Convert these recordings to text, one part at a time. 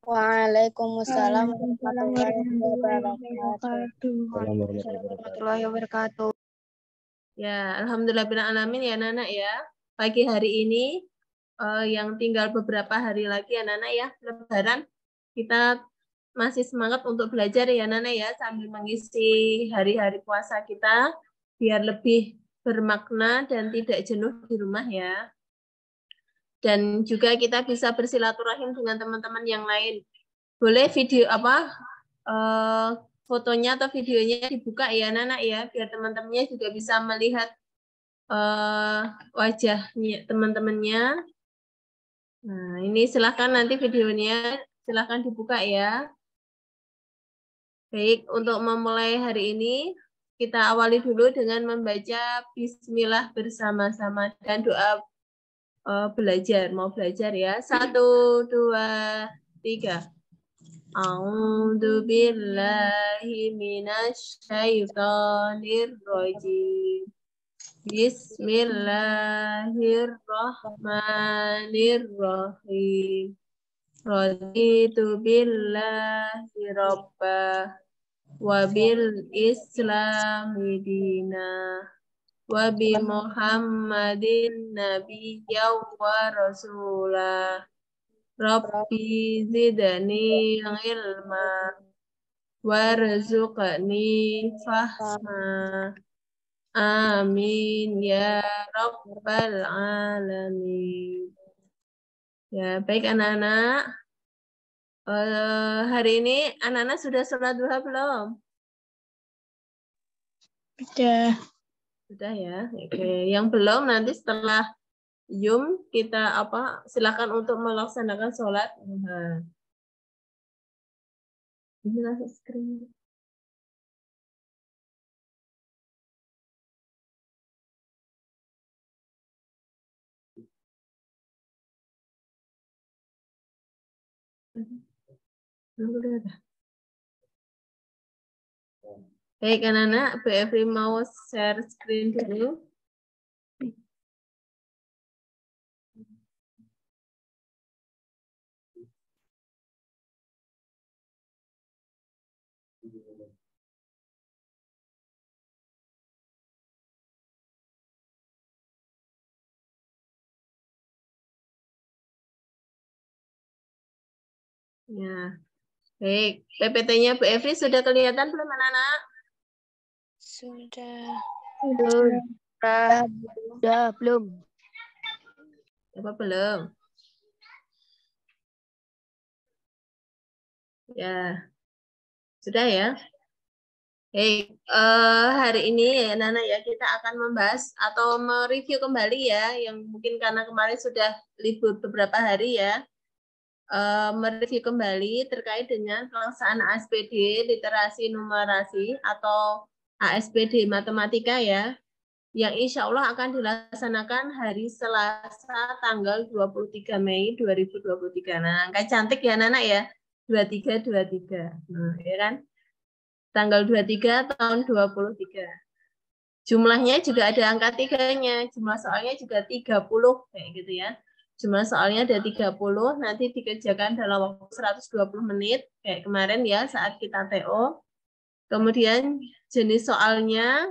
Waalaikumsalam warahmatullahi wabarakatuh. Ya, alhamdulillahirrahmanirrahim ya Nana ya. Pagi hari ini yang tinggal beberapa hari lagi ya Nana ya, Lebaran. Kita masih semangat untuk belajar ya Nana ya, sambil mengisi hari-hari puasa kita biar lebih bermakna dan tidak jenuh di rumah ya. Dan juga kita bisa bersilaturahim dengan teman-teman yang lain. Boleh video fotonya atau videonya dibuka ya Nana ya, biar teman-temannya juga bisa melihat wajahnya teman-temannya. Nah, ini silahkan nanti videonya silahkan dibuka ya. Baik, untuk memulai hari ini kita awali dulu dengan membaca Bismillah bersama-sama dan doa belajar, mau belajar ya. 1, 2, 3. A'udzu billahi minasy syaithanir rajim. Bismillahirrahmanirrahim. Raditu billahi rabbah wa bil islami dina wa bi Muhammadin nabiyyan wa rasulah. Rabbi zidni ilma warzuqni fahma. Amin ya rabbal alamin. Ya, baik anak-anak. Hari ini anak-anak sudah sholat duha belum? Sudah. Sudah ya. Oke, yang belum nanti setelah kita silakan untuk melaksanakan sholat. Inilah screen. Baik anak-anak, Bu Evri mau share screen dulu. Ya, baik. PPT-nya Bu Evri sudah kelihatan belum anak-anak? Sudah. Sudah belum? Apa belum? Ya, sudah ya. Baik, hari ini ya Nana ya kita akan membahas atau mereview kembali ya, yang mungkin karena kemarin sudah libur beberapa hari ya. Mereview kembali terkait dengan pelaksanaan ASPD literasi numerasi atau ASPD matematika ya, yang insya Allah akan dilaksanakan hari Selasa tanggal 23 Mei 2023. Nah, angka cantik ya Nana ya, 2323. Nah, ya kan? Tanggal 23 tahun 23. Jumlahnya juga ada angka 3-nya, jumlah soalnya juga 30 kayak gitu ya. Jumlah soalnya ada 30, nanti dikerjakan dalam waktu 120 menit kayak kemarin ya saat kita TO. Kemudian jenis soalnya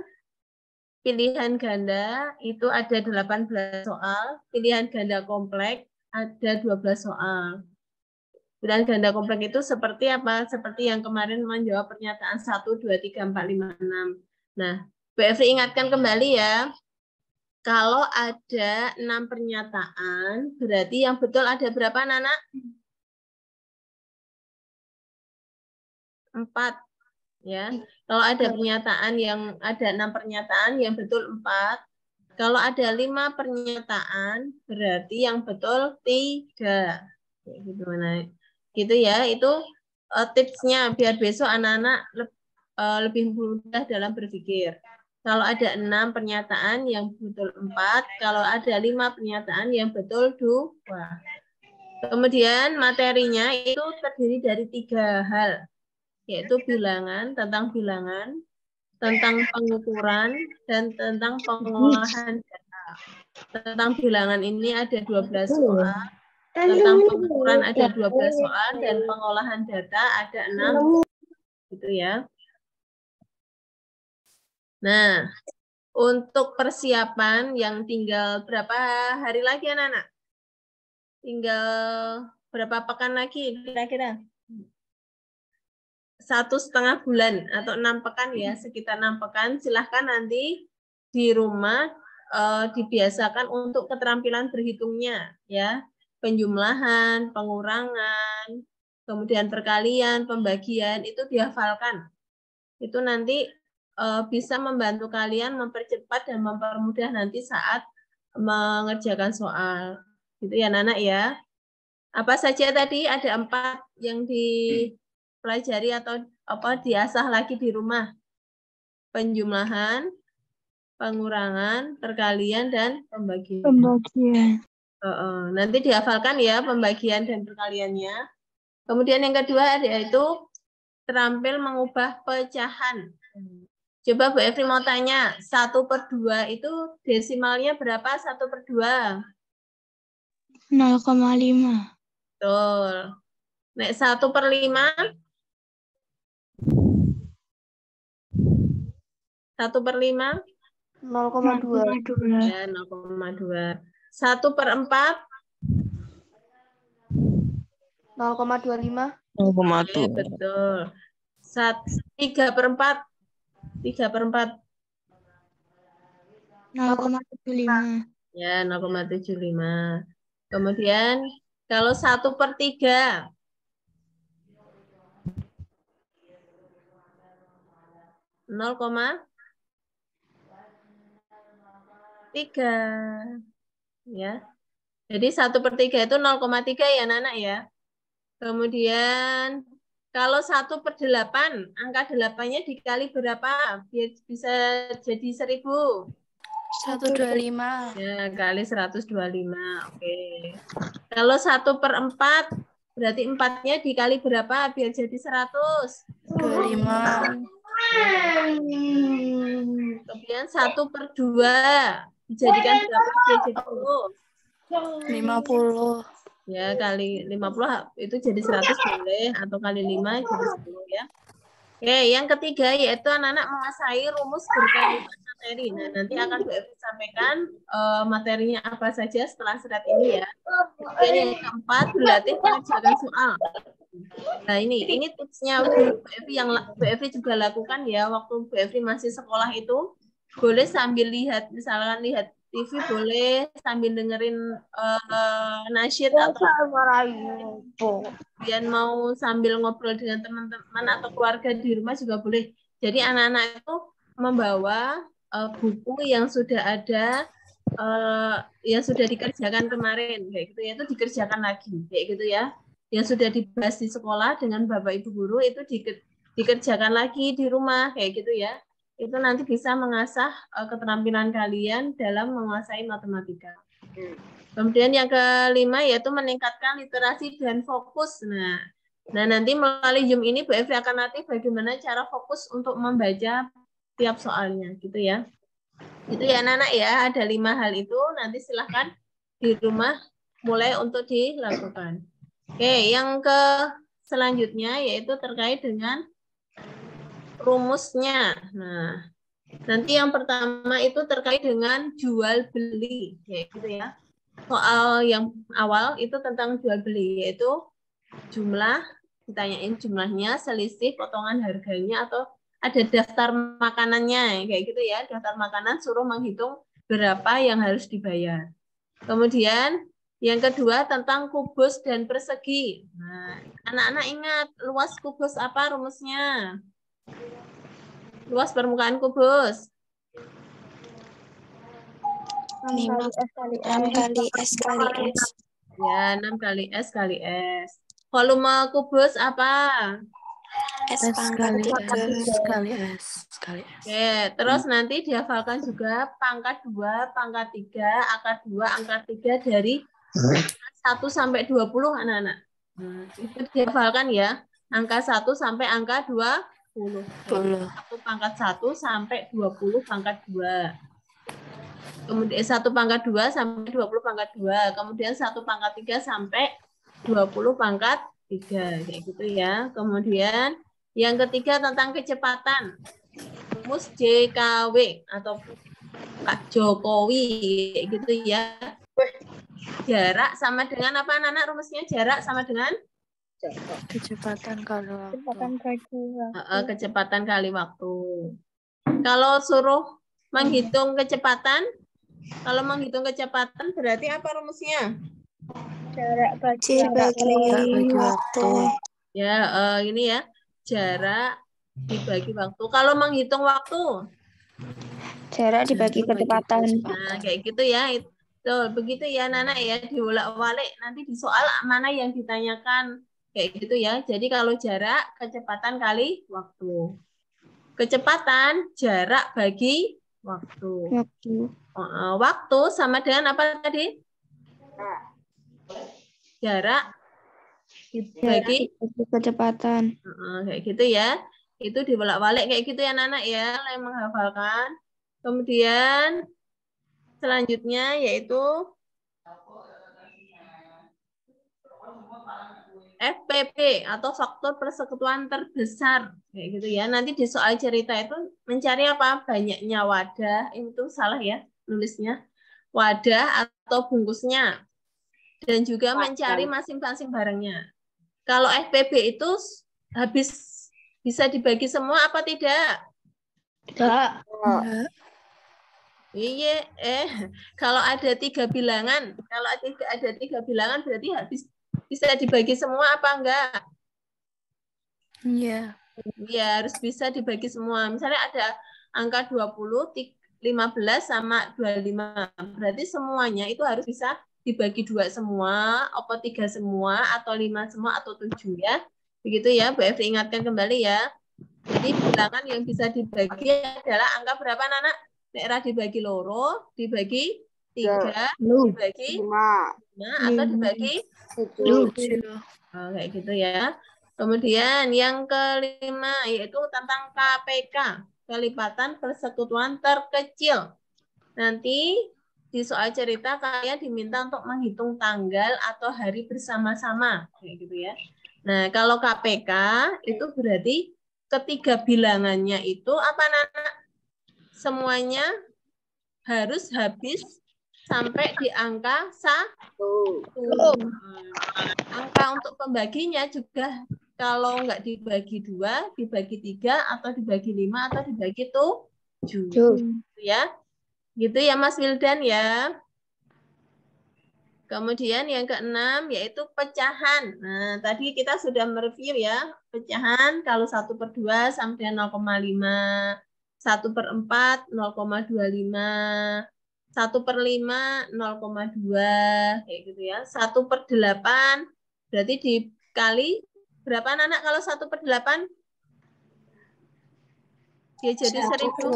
pilihan ganda itu ada 18 soal, pilihan ganda kompleks ada 12 soal. Pilihan ganda kompleks itu seperti apa? Seperti yang kemarin menjawab pernyataan 1, 2, 3, 4, 5, 6. Nah, Bu Evri ingatkan kembali ya. Kalau ada 6 pernyataan, berarti yang betul ada berapa, Nana? 4. Ya. Kalau ada pernyataan yang ada 6 pernyataan, yang betul 4. Kalau ada 5 pernyataan, berarti yang betul 3. Kayak gitu, Nana. Gitu ya, itu tipsnya biar besok anak-anak lebih mudah dalam berpikir. Kalau ada 6 pernyataan yang betul 4, kalau ada 5 pernyataan yang betul 2. Kemudian materinya itu terdiri dari 3 hal, yaitu bilangan, tentang pengukuran, dan tentang pengolahan data. Tentang bilangan ini ada 12 soal. Tentang pengukuran ada 12 soal. Dan pengolahan data ada 6. Gitu ya. Nah, untuk persiapan yang tinggal berapa hari lagi anak-anak? Tinggal berapa pekan lagi kira-kira? 1,5 bulan atau 6 pekan ya, sekitar 6 pekan. Silahkan nanti di rumah dibiasakan untuk keterampilan berhitungnya ya, penjumlahan, pengurangan, kemudian perkalian, pembagian itu dihafalkan. Itu nanti bisa membantu kalian mempercepat dan mempermudah nanti saat mengerjakan soal. Gitu ya anak-anak ya. Apa saja tadi? Ada 4 yang dipelajari atau diasah lagi di rumah. Penjumlahan, pengurangan, perkalian, dan pembagian. Nanti dihafalkan ya pembagian dan perkaliannya. Kemudian yang kedua yaitu terampil mengubah pecahan. Coba Bu Evri mau tanya, 1/2 itu desimalnya berapa 1/2? 0,5. Betul. Nek 1/5? 1/5? 0,2. Ya, 0,2. 1/4? 0,25. 0,2. Betul. 3/4? 3/4? 0,75. Ya, 0,75. Kemudian kalau 1/3? 0,3 ya. Jadi 1/3 itu 0,3 ya anak-anak ya. Kemudian kalau 1/8, angka 8-nya dikali berapa? Biar bisa jadi 1000. 125. Ya, kali 125. Oke. Kalau 1/4, berarti 4-nya dikali berapa? Biar jadi 100. 25. Kemudian 1/2 dijadikan berapa? Biar jadi 10. 50. Ya, kali 50 itu jadi 100 boleh. Atau kali 5 jadi 10 ya. Oke, yang ketiga yaitu anak-anak menguasai rumus berkaitan materi. Nah, nanti akan Bu Evi sampaikan materinya apa saja setelah surat ini ya. Kemudian yang keempat, berlatih mengerjakan soal. Nah, ini tipsnya Bu Evi yang Bu Evi juga lakukan ya waktu Bu Evi masih sekolah itu. Boleh sambil lihat, misalkan lihat TV boleh sambil dengerin nasyid atau kemudian mau sambil ngobrol dengan teman-teman atau keluarga di rumah juga boleh. Jadi anak-anak itu membawa buku yang sudah ada, yang sudah dikerjakan kemarin, kayak gitu ya, itu dikerjakan lagi, kayak gitu ya. Yang sudah dibahas di sekolah dengan Bapak Ibu guru itu dikerjakan lagi di rumah, kayak gitu ya. Itu nanti bisa mengasah keterampilan kalian dalam menguasai matematika. Kemudian yang kelima yaitu meningkatkan literasi dan fokus. Nah, nanti melalui Zoom ini Bu Evi akan latih bagaimana cara fokus untuk membaca tiap soalnya, gitu ya. Itu ya anak-anak ya, ada 5 hal itu. Nanti silahkan di rumah mulai untuk dilakukan. Oke, yang selanjutnya yaitu terkait dengan rumusnya. Nah, nanti yang pertama itu terkait dengan jual beli, kayak gitu ya. Soal yang awal itu tentang jual beli, yaitu jumlah, ditanyain jumlahnya, selisih, potongan harganya, atau ada daftar makanannya, kayak gitu ya. Daftar makanan suruh menghitung berapa yang harus dibayar. Kemudian yang kedua tentang kubus dan persegi. Nah, anak-anak ingat luas kubus apa rumusnya? Luas permukaan kubus. 6 kali S kali S. Ya, 6 kali S kali S. Volume kubus apa? S pangkat 3 kali S kali S. Oke, terus nanti dihafalkan juga pangkat 2, pangkat 3, akar 2, angka 3 dari 1 sampai 20 anak-anak. Itu dihafalkan ya. Angka 1 sampai angka 20. 1 pangkat 1 sampai 20 pangkat 2. Kemudian 1 pangkat 2 sampai 20 pangkat 2. Kemudian 1 pangkat 3 sampai 20 pangkat 3. Kayak gitu ya. Kemudian yang ketiga tentang kecepatan. Rumus JKW atau Pak Jokowi. Kayak gitu ya. Jarak sama dengan apa anak-anak? Rumusnya jarak sama dengan? Kecepatan kali waktu. Kecepatan kali waktu. Kalau suruh menghitung kecepatan, kalau menghitung kecepatan berarti apa rumusnya? Jarak bagi waktu. Ya, ini ya. Jarak dibagi waktu. Kalau menghitung waktu? Jarak dibagi kecepatan. Nah, kayak gitu ya. Itu begitu ya, Nana ya. Diulak-walik nanti di soal mana yang ditanyakan. Kayak gitu ya. Jadi kalau jarak, kecepatan kali waktu. Kecepatan, jarak bagi waktu. Waktu sama dengan apa tadi? Jarak dibagi kecepatan. Kayak gitu ya. Itu dibolak-balik kayak gitu ya anak-anak ya, yang menghafalkan. Kemudian selanjutnya yaitu FPP atau faktor persekutuan terbesar kayak gitu ya. Nanti di soal cerita itu mencari apa? Banyaknya wadah, itu salah ya nulisnya. Wadah atau bungkusnya. Dan juga mencari masing-masing barangnya. Kalau FPP itu habis bisa dibagi semua apa tidak? Tidak. Iya, kalau ada 3 bilangan, berarti habis bisa dibagi semua apa enggak? Iya. Iya, harus bisa dibagi semua. Misalnya ada angka 20, 15 sama 25. Berarti semuanya itu harus bisa dibagi 2 semua, apa 3 semua, atau 5 semua, atau 7 ya. Begitu ya, Bu Efri ingatkan kembali ya. Jadi bilangan yang bisa dibagi adalah angka berapa, Nana? Daerah dibagi loro, dibagi 3, dibagi 5, atau dibagi 7. Kayak gitu ya. Kemudian yang kelima yaitu tentang KPK, kelipatan persekutuan terkecil. Nanti di soal cerita kalian diminta untuk menghitung tanggal atau hari bersama-sama, kayak gitu ya. Nah, kalau KPK itu berarti ketiga bilangannya itu apa, Nana? Semuanya harus habis sampai di angka 1. Angka untuk pembaginya juga kalau nggak dibagi 2, dibagi 3, atau dibagi 5, atau dibagi 7. Ya. Gitu ya Mas Wildan ya. Kemudian yang keenam yaitu pecahan. Nah, tadi kita sudah mereview ya. Pecahan kalau 1/2 sampai 0,5. 1/4 0,25. 1/5 0,2 kayak gitu ya. 1/8 berarti dikali berapa anak kalau 1/8? Dia jadi 1000.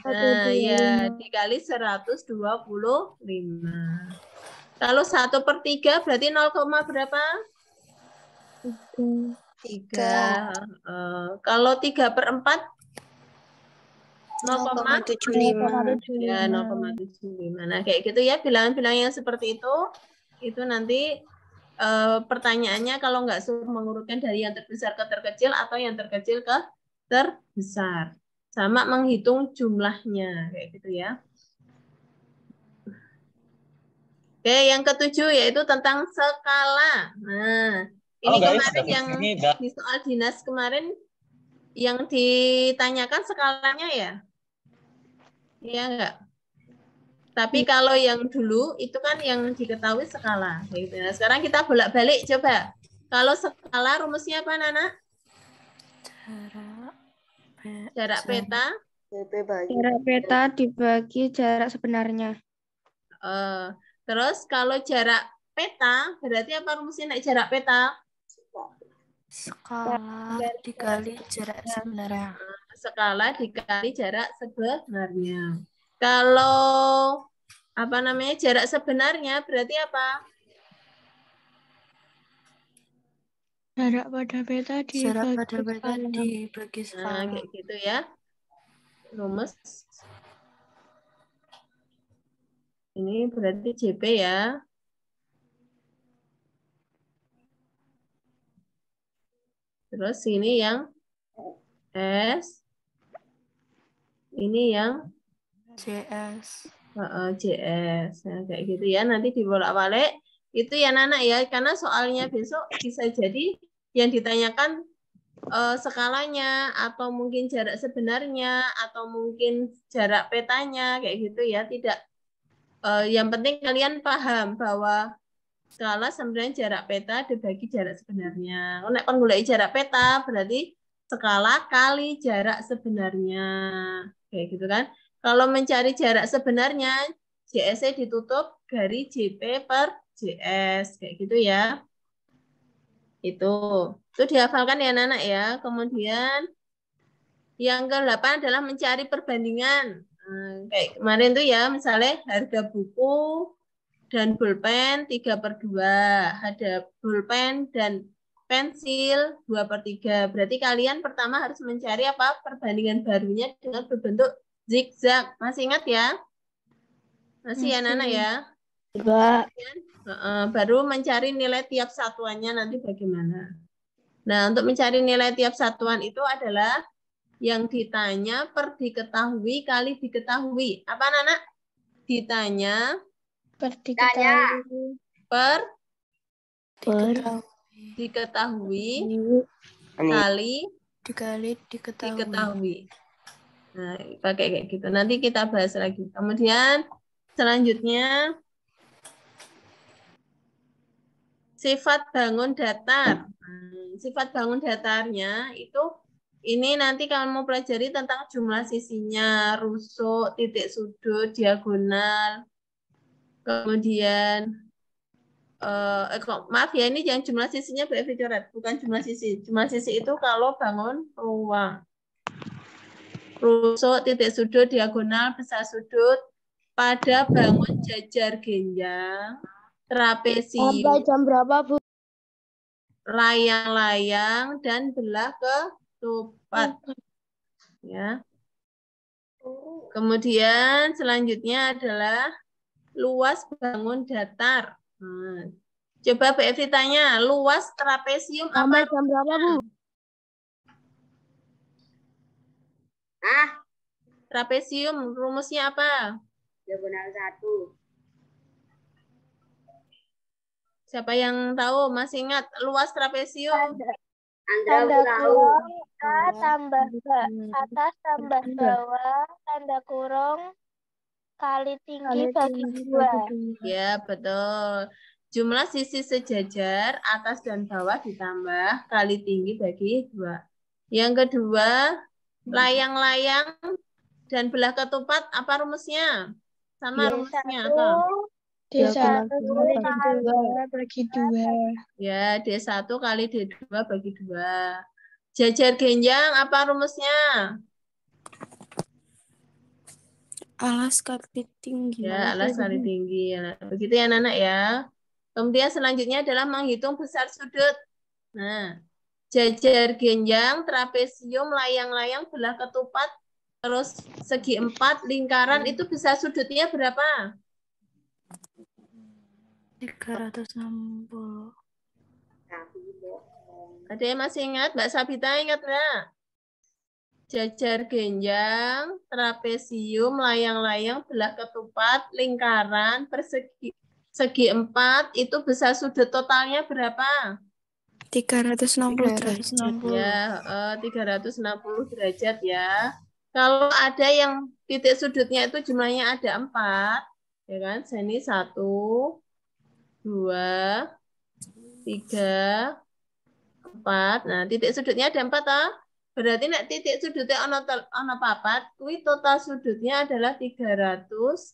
Nah, ya dikali 125. Kalau 1/3 berarti 0, berapa? 3. Kalau 3/4 0,75. Ya, 0,75. Nah, kayak gitu ya bilangan-bilangan yang seperti itu nanti pertanyaannya kalau nggak suruh mengurutkan dari yang terbesar ke terkecil atau yang terkecil ke terbesar. Sama menghitung jumlahnya kayak gitu ya. Oke, yang ketujuh yaitu tentang skala. Nah, ini kemarin yang di soal dinas kemarin yang ditanyakan skalanya ya? Iya enggak? Tapi kalau yang dulu itu kan yang diketahui skala. Nah, sekarang kita bolak-balik coba. Kalau skala rumusnya apa, Nana? Jarak peta. Jarak peta dibagi jarak sebenarnya. Terus kalau jarak peta berarti apa rumusnya naik jarak peta? Skala dikali jarak sebenarnya. Skala dikali jarak sebenarnya. Kalau apa namanya jarak sebenarnya berarti apa? Jarak pada peta dibagi skala. Nah, kayak gitu ya. Rumus Ini berarti JP ya. Terus ini yang S. Ini yang JS. JS. Nah, kayak gitu ya. Nanti dibolak-balik. Itu ya Nana ya. Karena soalnya besok bisa jadi yang ditanyakan skalanya, atau mungkin jarak sebenarnya, atau mungkin jarak petanya, kayak gitu ya. Tidak. Yang penting kalian paham bahwa skala sebenarnya jarak peta dibagi jarak sebenarnya. Nek kon golek jarak peta berarti skala kali jarak sebenarnya. Kayak gitu kan. Kalau mencari jarak sebenarnya, JS-nya ditutup dari JP per JS. Kayak gitu ya. Itu dihafalkan ya anak-anak ya. Kemudian yang ke-8 adalah mencari perbandingan. Kayak kemarin tuh ya, misalnya harga buku dan pulpen 3/2. Ada pulpen dan pensil 2/3. Berarti kalian pertama harus mencari apa? Perbandingan barunya dengan berbentuk zigzag. Masih ingat ya? Masih ya Nana ya? Enggak. Baru mencari nilai tiap satuannya nanti bagaimana. Nah, untuk mencari nilai tiap satuan itu adalah yang ditanya per diketahui kali diketahui. Apa Nana? Ditanya Per diketahui kali diketahui. Nah, pakai kayak gitu. Nanti kita bahas lagi. Kemudian selanjutnya sifat bangun datar. Sifat bangun datarnya itu ini nanti kamu pelajari tentang jumlah sisinya, rusuk, titik sudut, diagonal. Kemudian maaf ya, ini yang jumlah sisinya Bu Evi coret, bukan jumlah sisi. Jumlah sisi itu kalau bangun ruang. Rusuk, titik sudut, diagonal, besar sudut pada bangun jajar genjang, trapesium, sampai jam berapa, Bu? layang-layang, dan belah ketupat. Ya. Kemudian selanjutnya adalah luas bangun datar. Coba Bu Evi tanya, luas trapesium Sampai apa? jam berapa, Bu? Trapesium rumusnya apa? Diagonal 1. Siapa yang tahu? Masih ingat luas trapesium? Tanda kurung A tambah B, atas tambah bawah, tanda kurung kali tinggi bagi 2. Ya, betul. Jumlah sisi sejajar atas dan bawah ditambah kali tinggi bagi 2. Yang kedua, layang-layang dan belah ketupat apa rumusnya? Sama rumusnya apa? D1 kali D2 bagi 2. Ya, D1 kali D2 bagi 2. Jajar genjang apa rumusnya? Alas kali tinggi. Ya, alas kali tinggi. Nah, begitu ya anak-anak ya. Kemudian selanjutnya adalah menghitung besar sudut. Nah, jajar genjang, trapesium, layang-layang, belah ketupat, terus segi 4, lingkaran, itu besar sudutnya berapa? 360. Ada yang masih ingat? Mbak Sabita ingat nggak? Jajar genjang, trapesium, layang-layang, belah ketupat, lingkaran, persegi segi 4, itu besar sudut totalnya berapa? 360 derajat. Ya, 360 derajat ya. Kalau ada yang titik sudutnya itu jumlahnya ada 4, ya kan? Sini 1, 2, 3, 4. Nah, titik sudutnya ada 4 toh. Berarti nek titik sudutnya ono papat, kuwi total sudutnya adalah 360.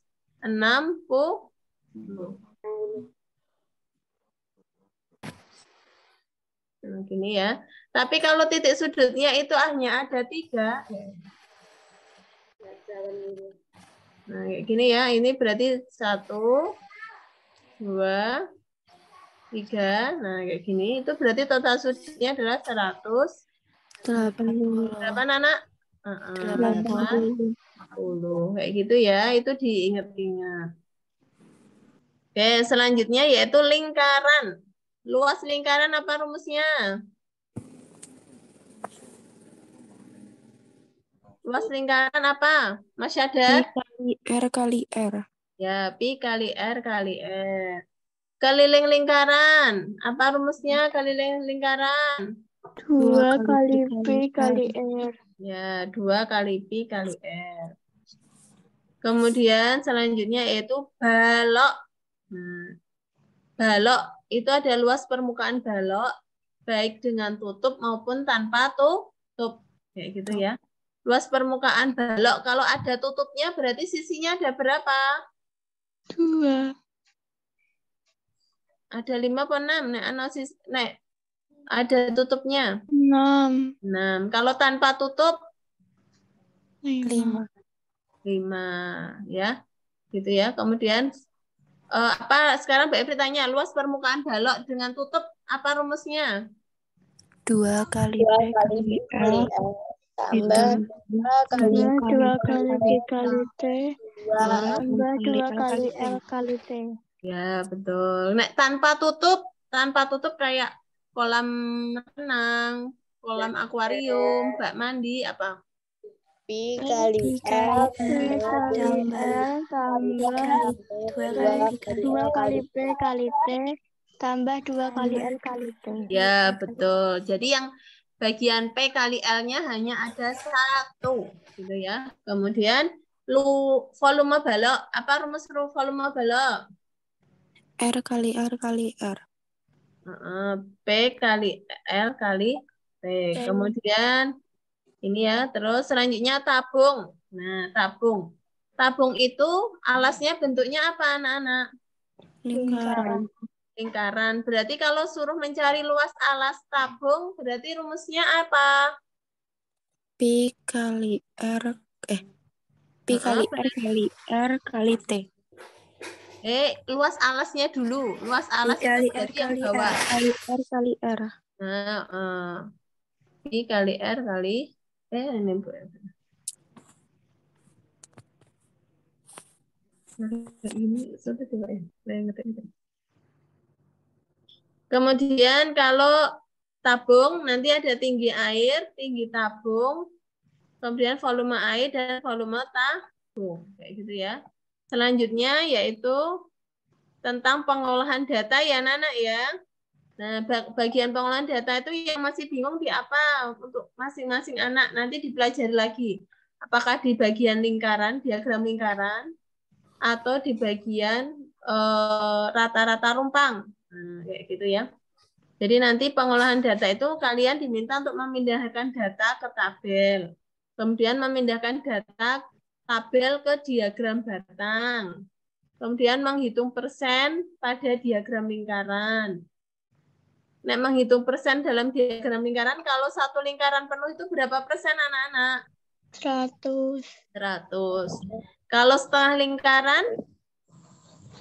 Nah, gini ya. Tapi kalau titik sudutnya itu hanya ada 3. Nah, kayak gini ya. Ini berarti 1, 2, 3. Nah, kayak gini. Itu berarti total sudutnya adalah 180. Berapa, Nana? 80. Kayak gitu ya. Itu diingat-ingat. Oke, selanjutnya yaitu lingkaran. Luas lingkaran apa rumusnya? Luas lingkaran apa? Mas Pi Syadar? kali R kali R. Ya, pi kali R kali R. Keliling lingkaran. Apa rumusnya keliling lingkaran? 2 kali P kali R. Ya, 2 kali pi kali R. Kemudian selanjutnya yaitu balok. Nah, balok itu ada luas permukaan balok, baik dengan tutup maupun tanpa tutup. Kayak gitu ya. Luas permukaan balok, kalau ada tutupnya berarti sisinya ada berapa? 2. Ada 5 atau 6? Nek, ada tutupnya. 6. 6. Kalau tanpa tutup? 5. 5. Ya, gitu ya. Kemudian, sekarang Mbak Evri tanya, luas permukaan balok dengan tutup, apa rumusnya? 2 kali P kali R Tambah ditambah 2 kali P kali T. Ya, Tambah 2 kali L kali T. ya betul. Nek tanpa tutup kayak kolam renang, kolam akuarium, bak mandi, apa? pi kali P kali L L tambah 2 kali P kali T tambah 2 kali L kali T. Ya, betul. Jadi yang bagian P kali L-nya hanya ada 1, gitu ya. Kemudian volume balok, apa rumus volume balok? R kali R kali R. P kali L kali T. Kemudian ini ya, terus selanjutnya tabung. Nah, tabung. Tabung itu alasnya bentuknya apa, anak-anak? Lingkaran. Lingkaran. Berarti kalau suruh mencari luas alas tabung, berarti rumusnya apa? Pi kali R. Pi kali R kali R kali T. Luas alasnya dulu. Luas Pi alas itu kali R berarti yang kali R bawah. kali R kali R. Nah, Pi kali R kali ini Bu. Ini sudah coba ya. Kemudian kalau tabung nanti ada tinggi air, tinggi tabung, kemudian volume air dan volume tabung, kayak gitu ya. Selanjutnya yaitu tentang pengolahan data ya, Nana ya. Nah, bagian pengolahan data itu yang masih bingung di apa untuk masing-masing anak nanti dipelajari lagi. Apakah di bagian lingkaran, diagram lingkaran, atau di bagian rata-rata rumpang. Nah, kayak gitu ya. Jadi nanti pengolahan data itu kalian diminta untuk memindahkan data ke tabel. Kemudian memindahkan data tabel ke diagram batang. Kemudian menghitung persen pada diagram lingkaran. Nek menghitung persen dalam diagram lingkaran, kalau satu lingkaran penuh itu berapa persen anak-anak? 100. 100. Kalau setengah lingkaran?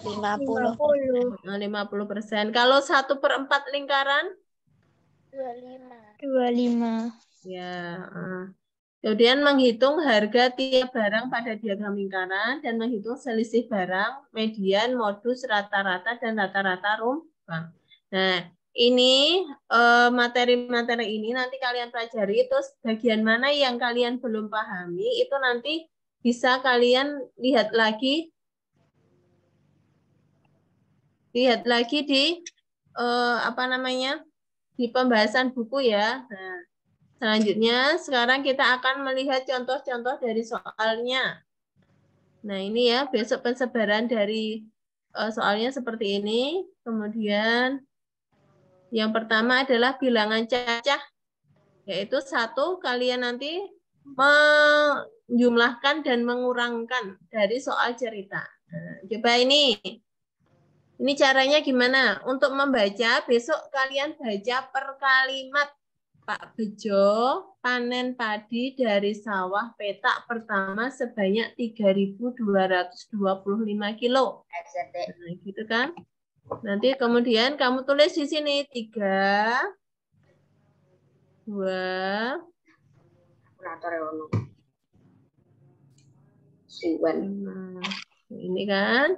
50. 50%. Kalau 1/4 lingkaran? 25. Ya. Kemudian menghitung harga tiap barang pada diagram lingkaran dan menghitung selisih barang, median, modus, rata-rata, dan rata-rata rumpang. Nah, ini materi-materi ini nanti kalian pelajari, terus bagian mana yang kalian belum pahami, itu nanti bisa kalian lihat lagi di di pembahasan buku ya. Nah, selanjutnya sekarang kita akan melihat contoh-contoh dari soalnya. Nah, ini ya besok pensebaran dari soalnya seperti ini. Kemudian yang pertama adalah bilangan cacah, yaitu 1 kalian nanti menjumlahkan dan mengurangkan dari soal cerita. Nah, coba ini. Ini caranya gimana? Untuk membaca, besok kalian baca per kalimat. Pak Bejo panen padi dari sawah petak pertama sebanyak 3.225 kilo. Nah, gitu kan? Nanti kemudian kamu tulis di sini 3, 2, ini kan?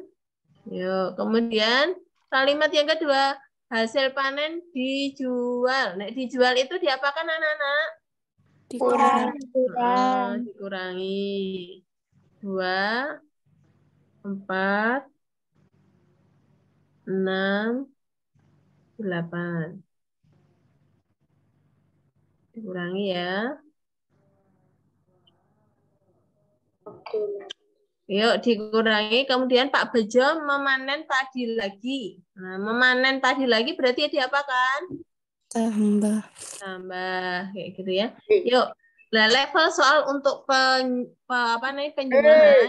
Yuk, kemudian kalimat yang kedua, hasil panen dijual. Nek dijual itu diapakan anak-anak? Dikurangi. 2, 4, 6, 8. Dikurangi ya. Yuk dikurangi, kemudian Pak Bejo memanen padi lagi. Nah, memanen padi lagi berarti diapakan? Tambah. Tambah, kayak gitu ya. Yuk, nah level soal untuk penjumlahan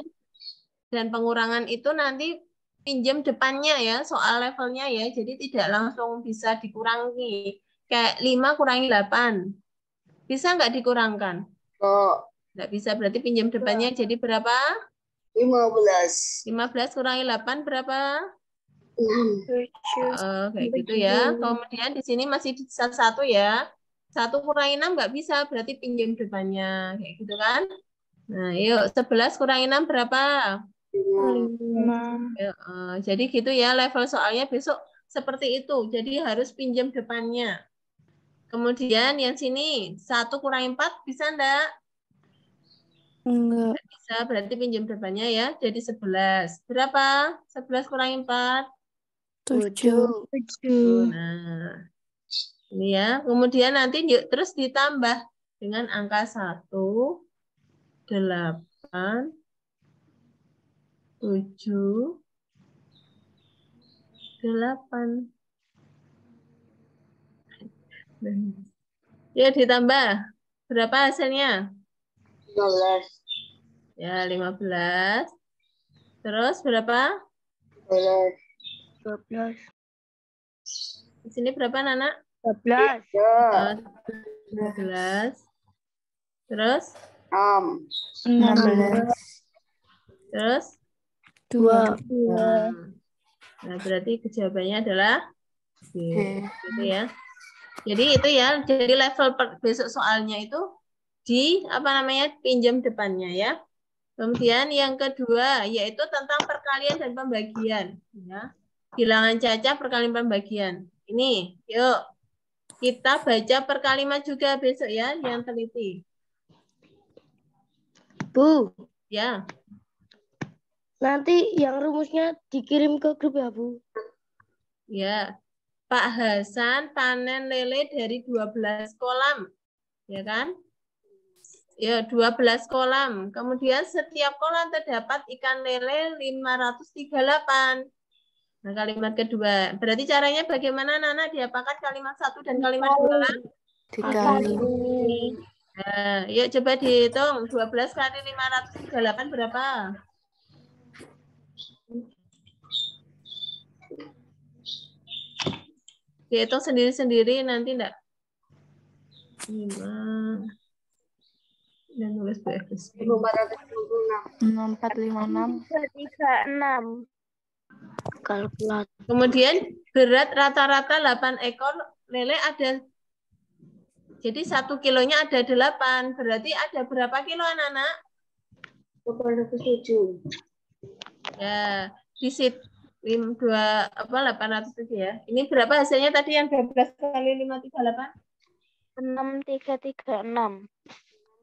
dan pengurangan itu nanti pinjam depannya ya, soal levelnya ya. Jadi tidak langsung bisa dikurangi. Kayak 5 kurangi 8. Bisa nggak dikurangkan? Oh, Nggak bisa, berarti pinjam depannya jadi berapa? 15. 15 kurangi 8 berapa? 6. Kayak gitu ya. Kemudian di sini masih sisa 1 ya. 1 kurangi 6 nggak bisa, berarti pinjam depannya. Kayak gitu kan? Nah, yuk 11 kurangi 6 berapa? 5. Jadi gitu ya, level soalnya besok seperti itu. Jadi harus pinjam depannya. Kemudian yang sini 1 kurangi 4 bisa enggak? Enggak. Bisa, berarti pinjam depannya ya. Jadi 11. Berapa? 11 kurangi 4? 7. Nah, ini ya. Kemudian nanti terus ditambah dengan angka 1, 8, 7, 8. Ya, ditambah. Berapa hasilnya? 15. Ya, 15. Terus berapa? 12. Di sini berapa, Nana? 12. 12. Terus? 16. Terus? 2. Nah, berarti jawabannya adalah B. Gitu ya. Jadi itu ya, jadi level besok soalnya itu di pinjam depannya ya. Kemudian yang kedua yaitu tentang perkalian dan pembagian ya. Bilangan cacah perkalian pembagian. Ini, yuk. Kita baca per kalimat juga besok ya yang teliti. Bu, Ya. nanti yang rumusnya dikirim ke grup ya, Bu? Ya. Pak Hasan panen lele dari 12 kolam. Ya kan? Ya, 12 kolam. Kemudian setiap kolam terdapat ikan lele 538. Nah, kalimat kedua. Berarti caranya bagaimana, Nana? Diapakan kalimat 1 dan kalimat 2? Dikali. Nah, yuk coba dihitung. 12 kali 538 berapa? Dihitung sendiri-sendiri nanti enggak? 5. Dan nulis BFS. 6456. 336. Kalkulator. Kemudian berat rata-rata 8 ekor lele ada. Jadi 1 kilonya ada 8. Berarti ada berapa kilo anak-anak? 807. Ya, di situ 807 ya. Ini berapa hasilnya tadi yang 12 kali 538? 6336.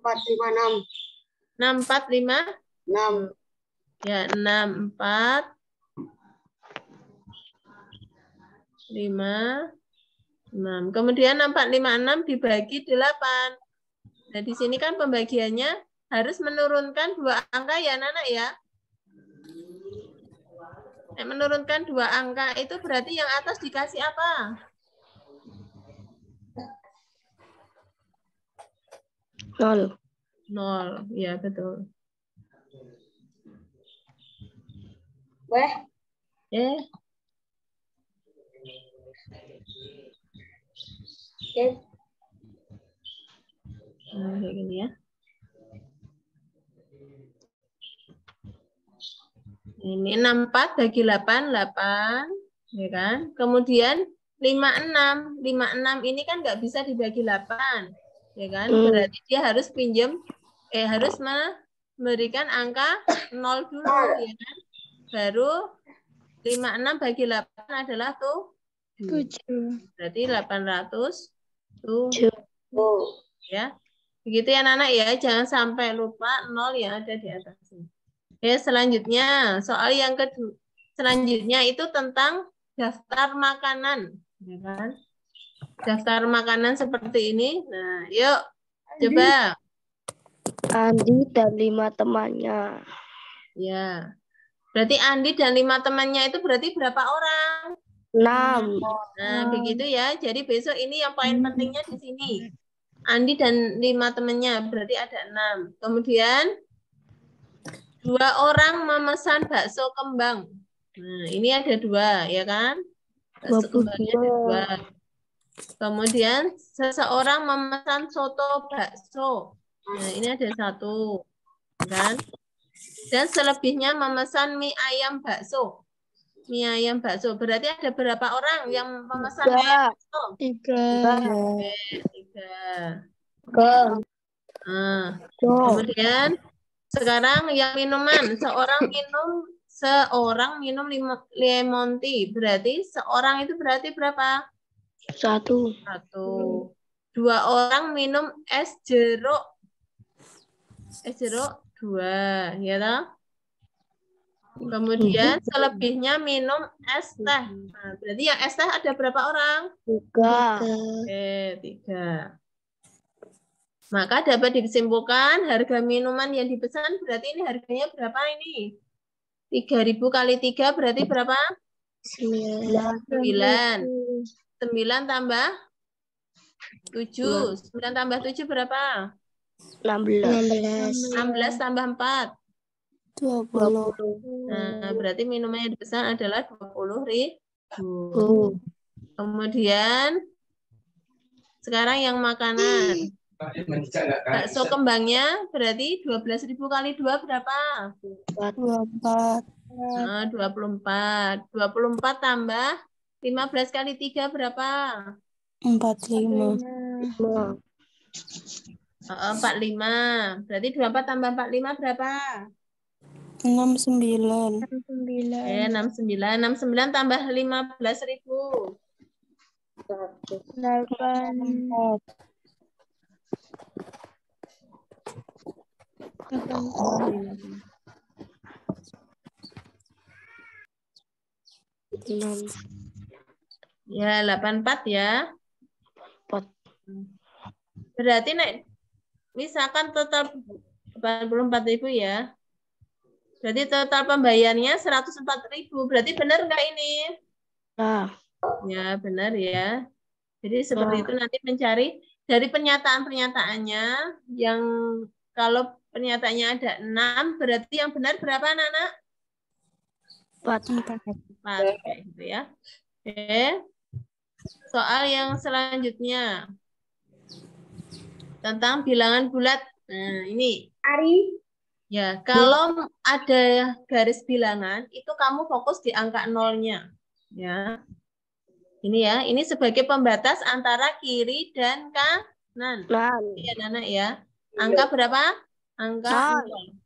456. 6456. 6. Ya, 64 5 6. Kemudian 456 dibagi 8. Nah, di sini kan pembagiannya harus menurunkan 2 angka ya, Nana ya. Menurunkan 2 angka itu berarti yang atas dikasih apa? 0. 0. Ya, betul. Weh. Nah, kayak gini ya. Ini 64 bagi 8, 8. Ya kan? Kemudian 56. 56 ini kan nggak bisa dibagi 8. Ya kan? Berarti dia harus harus memberikan angka 0 dulu. Ya kan? Baru 56 bagi 8 adalah 7. Berarti 807 ya. Begitu ya anak-anak ya, jangan sampai lupa 0 yang ada di atas ini. Oke, selanjutnya soal yang kedua. Selanjutnya itu tentang daftar makanan, ya kan? Daftar makanan seperti ini. Nah, yuk coba. Andi dan 5 temannya. Ya. Berarti Andi dan 5 temannya itu berarti berapa orang? 6. Nah, begitu ya. Jadi besok ini yang poin pentingnya di sini. Andi dan 5 temannya berarti ada 6. Kemudian 2 orang memesan bakso kembang. Nah, ini ada 2, ya kan? Bakso kembangnya ada 2. Kemudian seseorang memesan soto bakso. Nah, ini ada 1, kan? Dan selebihnya memesan mie ayam bakso. Mie ayam bakso. Berarti ada berapa orang yang memesan mie ayam bakso? 3. Nah, kemudian sekarang yang minuman. Seorang minum lemon tea. Berarti seorang itu berarti berapa? 1. 1. 2 orang minum es jeruk. Es jeruk 2, ya toh? Kemudian selebihnya minum es teh. Nah, berarti yang es teh ada berapa orang? 3. Oke, 3. Maka dapat disimpulkan harga minuman yang dipesan berarti ini harganya berapa ini? 3.000 kali 3 berarti berapa? 9. 9 tambah 7. 9 tambah 7 berapa? 16. 16 tambah 4. 20. Nah, berarti minuman yang dipesan adalah 20.000. Kemudian sekarang yang makanan. Bakso kembangnya berarti 12.000 kali 2 berapa? 24. Nah, 24. 24 tambah 15 kali 3 berapa? 45. 45. Berarti 24 tambah 45 berapa? 69. 69. 69 tambah 15.000. 8. 6. Ya, 84 ya. 4. Berarti misalkan total 84.000 ya. Berarti total pembayarannya 104.000. Berarti benar nggak ini? Nah. Ya, benar ya. Jadi seperti itu nanti mencari dari pernyataan-pernyataannya yang kalau pernyataannya ada 6, berarti yang benar berapa anak-anak? 4. 4, kayak gitu ya. Oke. Soal yang selanjutnya tentang bilangan bulat. Nah, ini. Ya, kalau ada garis bilangan, itu kamu fokus di angka nolnya. Ya. Ini ya, ini sebagai pembatas antara kiri dan kanan. Ya, Nana ya. Angka berapa? Angka 0.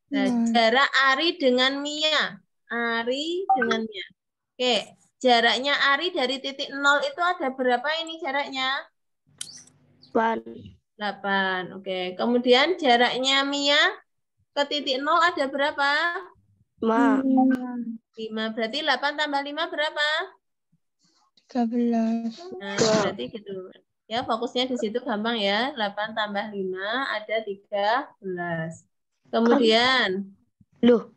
Nah, jarak Ari dengan Mia. Ari dengan Mia. Oke, jaraknya Ari dari titik 0 itu ada berapa ini jaraknya? 8. Oke, kemudian jaraknya Mia ke titik 0 ada berapa? 5. Berarti 8 tambah 5 berapa? 13. Nah, berarti gitu. Ya, fokusnya di situ gampang ya. 8 tambah 5 ada 13. Kemudian. Loh.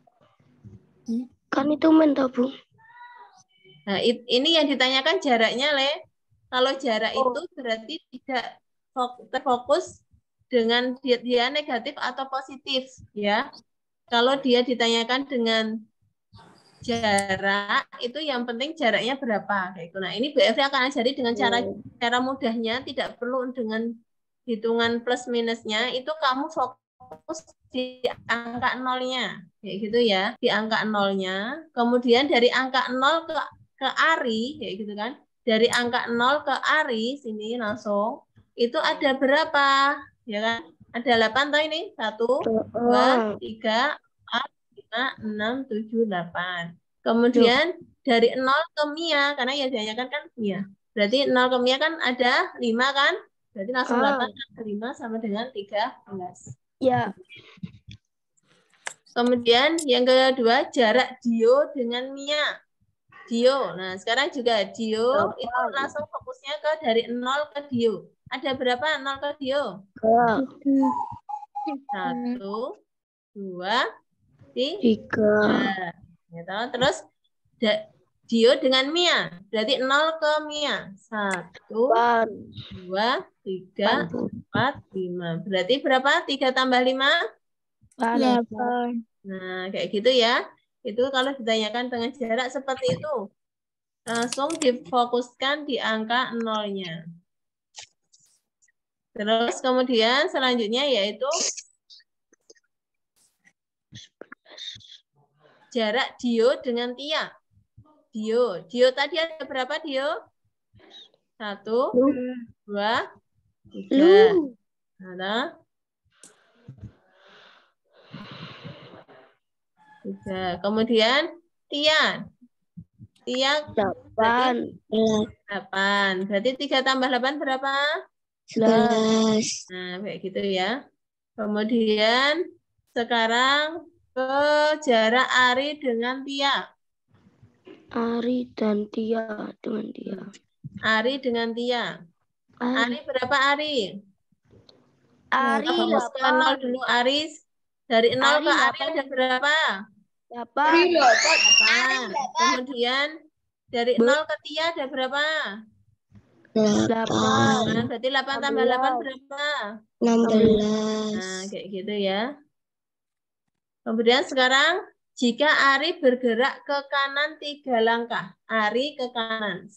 Kan itu mentabung. Nah, ini yang ditanyakan jaraknya, Le. Kalau jarak itu berarti tidak terfokus dengan dia negatif atau positif, ya. Kalau dia ditanyakan dengan jarak, itu yang penting jaraknya berapa. Kayak gitu. Nah, ini Bu Evi akan ajari dengan cara mudahnya, tidak perlu dengan hitungan plus minusnya, itu kamu fokus di angka nolnya. Kayak gitu ya, di angka nolnya. Kemudian dari angka 0 ke Ari, kayak gitu kan. Dari angka 0 ke Ari, sini langsung, itu ada berapa? Ya kan? Ada 8 toh ini? 1, 2, 3, 4, 5, 6, 7, 8. Kemudian dari 0 ke Mia, karena ya ditanyakan kan Mia. Berarti 0 ke Mia kan ada 5 kan? Berarti langsung 8 ke 5 sama dengan 13. Ya. Kemudian yang kedua, jarak Dio dengan Mia. Dio. Nah, sekarang juga Dio itu langsung fokusnya ke dari 0 ke Dio. Ada berapa 0 ke Dio? 1, 2, 3. Gitu. Terus Dio dengan Mia. Berarti 0 ke Mia. 1, 2, 3, 4, 5. Berarti berapa? 3 tambah 5? 8. Nah, kayak gitu ya. Itu kalau ditanyakan dengan jarak seperti itu. Langsung difokuskan di angka 0-nya. Terus kemudian selanjutnya yaitu jarak Dio dengan Tia. Dio tadi ada berapa Dio? 1, 2, 3. Ada 3. Kemudian Tia 8. 8. Berarti 3 tambah 8 berapa? 11. Nah, kayak gitu ya. Kemudian sekarang ke jarak Ari dengan Tia. Ari dan Tia dengan Tia. Ari dengan Tia. Ari berapa Ari? Ari Fokus ke 0 dulu Ari. Dari 0 ke Ari ada berapa? 8. Kemudian dari 0 ke Tia ada berapa? 8. Nah, berarti 8 tambah 8 berapa? 16. Nah, kayak gitu ya. Kemudian sekarang jika Ari bergerak ke kanan 3 langkah. Ari ke kanan.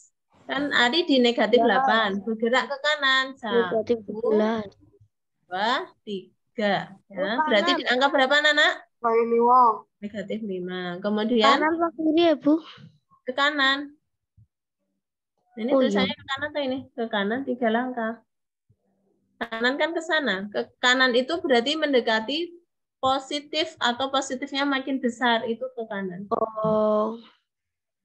Kan Ari di negatif 8. Bergerak ke kanan. 1, Negatif 11. 2, 3. Ya, berarti dianggap berapa, Nana? Negatif 5. Kemudian Kanan apa kiri ya, Bu? ke kanan. Ini tulisannya ke kanan tuh ini. Ke kanan 3 langkah. Kanan kan ke sana. Ke kanan itu berarti mendekati positif atau positifnya makin besar. Itu ke kanan. Oh.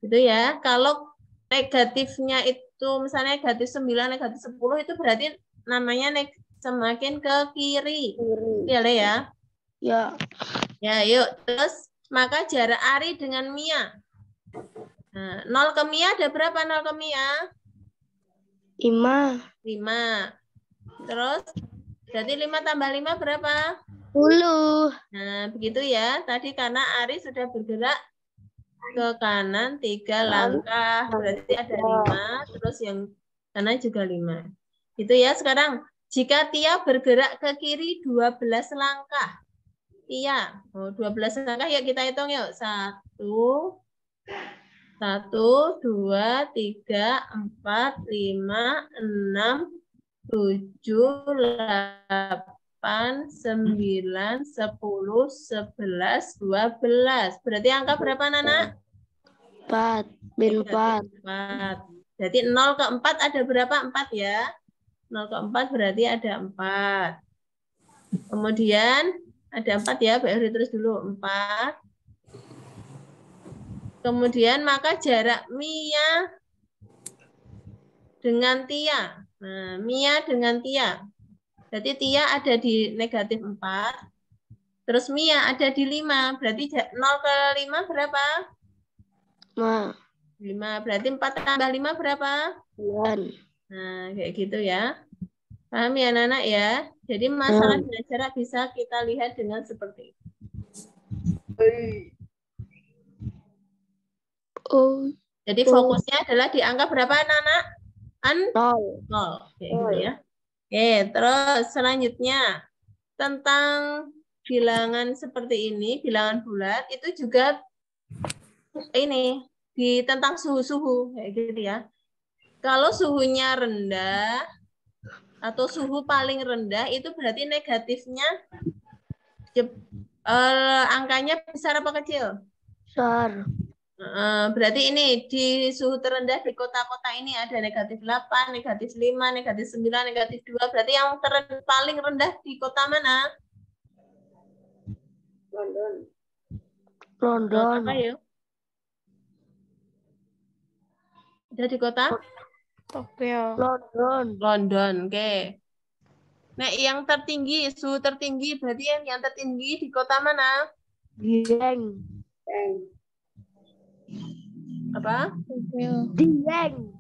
Gitu ya. Kalau negatifnya itu misalnya negatif 9, negatif 10 itu berarti namanya semakin ke kiri. Ya, Le ya. Ya. Ya, yuk. Terus maka jarak Ari dengan Mia. Nah, 0 ke Mia ada berapa 0 ke Mia? 5. 5. Terus berarti 5 tambah 5 berapa? 10. Nah, begitu ya. Tadi karena Ari sudah bergerak ke kanan 3 langkah. Berarti ada 5. Terus yang kanan juga 5. Gitu ya. Sekarang, jika Tia bergerak ke kiri 12 langkah. Tia. 12 langkah. Yuk kita hitung yuk. 1, 2, 3, 4, 5, 6, 7, 8, 9, 10, 11, 12. Berarti angka berapa, Nana? 4. Bin 4. 4. Berarti 0 ke 4 ada berapa? 4 ya. 0 ke 4 berarti ada 4. Kemudian ada 4 ya. Bayar terus dulu. 4. Kemudian maka jarak Mia dengan Tia. Nah, Mia dengan Tia. Berarti Tia ada di negatif 4. Terus Mia ada di 5. Berarti 0 ke 5 berapa? 5. Berarti 4 tambah 5 berapa? 9. Nah, kayak gitu ya. Paham ya, anak-anak ya? Jadi masalah dengan jarak bisa kita lihat dengan seperti itu. Oh. Jadi fokusnya adalah di angka berapa, anak-anak? 0. 0. Kayak gitu ya. Oke, terus selanjutnya tentang bilangan seperti ini, bilangan bulat, itu juga ini tentang suhu-suhu kayak gitu ya. Kalau suhunya rendah atau suhu paling rendah itu berarti negatifnya angkanya besar apa kecil? Besar. Berarti ini di suhu terendah di kota-kota ini ada negatif 8, negatif 5, negatif 9, negatif 2. Berarti yang paling rendah di kota mana? London. Apa yuk? Udah di kota? Tokyo. London, oke. Nah, yang tertinggi, suhu tertinggi, berarti yang tertinggi di kota mana? Dieng. Apa? Dieng.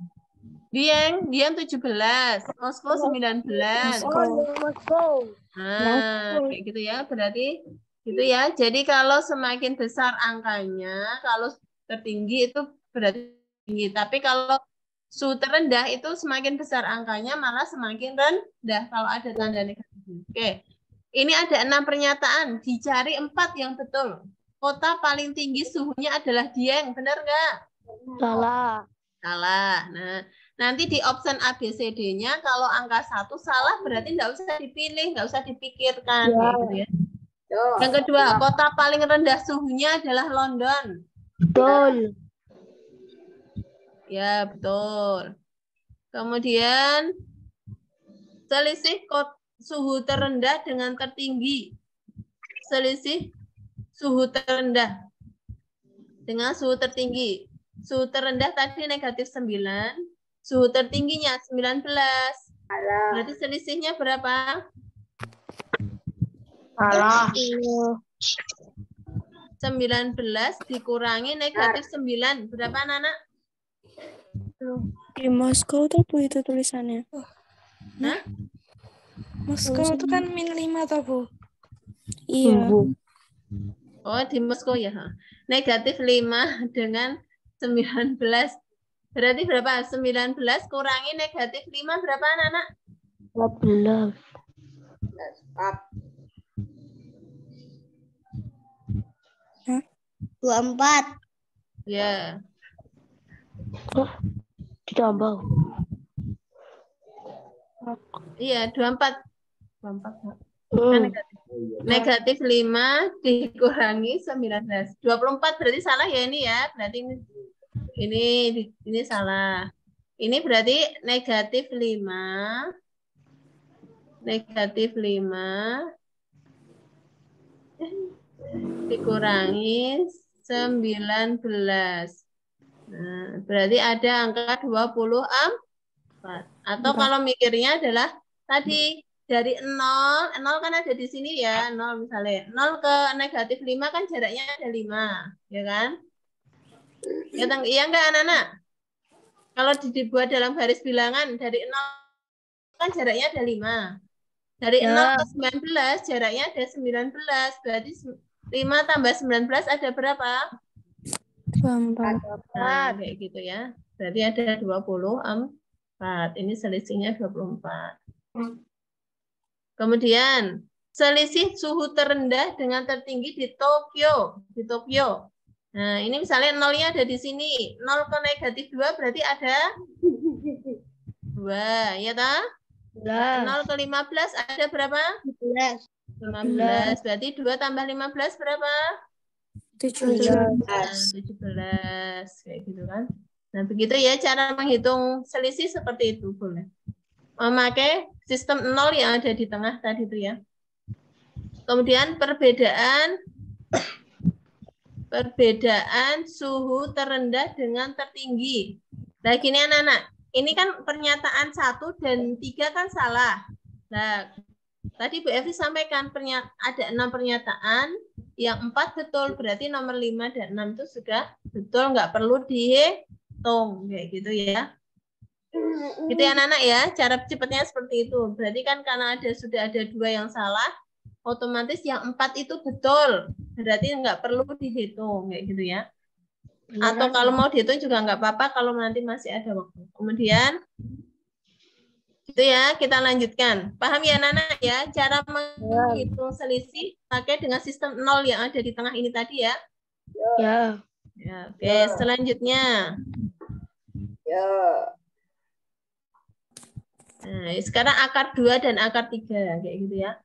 Dieng 17, Moskow 19. Moskow. Nah, kayak gitu ya, berarti gitu ya. Jadi kalau semakin besar angkanya, kalau tertinggi itu berarti tinggi. Tapi kalau suhu terendah itu semakin besar angkanya malah semakin rendah kalau ada tanda negatif. Oke. Ini ada 6 pernyataan, dicari 4 yang betul. Kota paling tinggi suhunya adalah Dieng, benar nggak? Salah. Salah. Nah, nanti di option A, B, C, D-nya kalau angka 1 salah berarti nggak usah dipilih, nggak usah dipikirkan. Kayak gitu ya. Yang kedua, kota paling rendah suhunya adalah London. Betul. Ya, betul. Kemudian, selisih suhu terendah dengan tertinggi. Selisih suhu terendah dengan suhu tertinggi. Suhu terendah tadi negatif 9, suhu tertingginya 19. Berarti selisihnya berapa? Salah. 19 dikurangi negatif 9. Berapa, anak-anak? Di Moskow tuh itu tulisannya. Hah? Moskow itu kan -5 toh, Bu? Iya. Oh, di Moskow ya. Negatif 5 dengan 19. Berarti berapa? 19 kurangi negatif 5 berapa, anak-anak? 14. 24. Ya. Ditambah. Iya, 24. 24. Kan negatif 5 dikurangi 19. 24 berarti salah ya ini ya. Berarti ini salah. Ini berarti negatif 5 dikurangi 19. Nah, berarti ada angka 24. Atau kalau mikirnya adalah tadi dari 0 kan ada di sini ya, 0 misalnya. 0 ke negatif 5 kan jaraknya ada 5, ya kan? Ya, iya enggak anak-anak? Kalau dibuat dalam garis bilangan dari 0 kan jaraknya ada 5. Dari 0 ke 19 jaraknya ada 19. Berarti 5 tambah 19 ada berapa? 24. Nah, kayak gitu ya. Berarti ada 24. Ini selisihnya 24. Kemudian, selisih suhu terendah dengan tertinggi di Tokyo. Nah, ini misalnya 0-nya ada di sini. 0 ke negatif 2 berarti ada 2. Ya tak? 0 ke 15 ada berapa? 15. Berarti 2 tambah 15 berapa? 17. Kayak gitu kan. Nah, begitu ya cara menghitung selisih seperti itu boleh. Memakai sistem 0 yang ada di tengah tadi itu ya. Kemudian perbedaan suhu terendah dengan tertinggi. Nah, gini anak-anak, ini kan pernyataan 1 dan 3 kan salah. Nah, tadi Bu Evi sampaikan ada 6 pernyataan, yang 4 betul, berarti nomor 5 dan 6 itu sudah betul, nggak perlu dihitung, kayak gitu ya. Gitu ya anak-anak ya, cara cepatnya seperti itu. Berarti kan karena sudah ada 2 yang salah, otomatis yang 4 itu betul, berarti nggak perlu dihitung, kayak gitu ya. Atau kalau mau dihitung juga nggak apa-apa kalau nanti masih ada waktu. Kemudian itu ya, kita lanjutkan. Paham ya anak-anak ya, cara menghitung selisih pakai dengan sistem 0 yang ada di tengah ini tadi ya. Ya. Oke, selanjutnya. Nah, sekarang akar 2 dan akar 3 kayak gitu ya.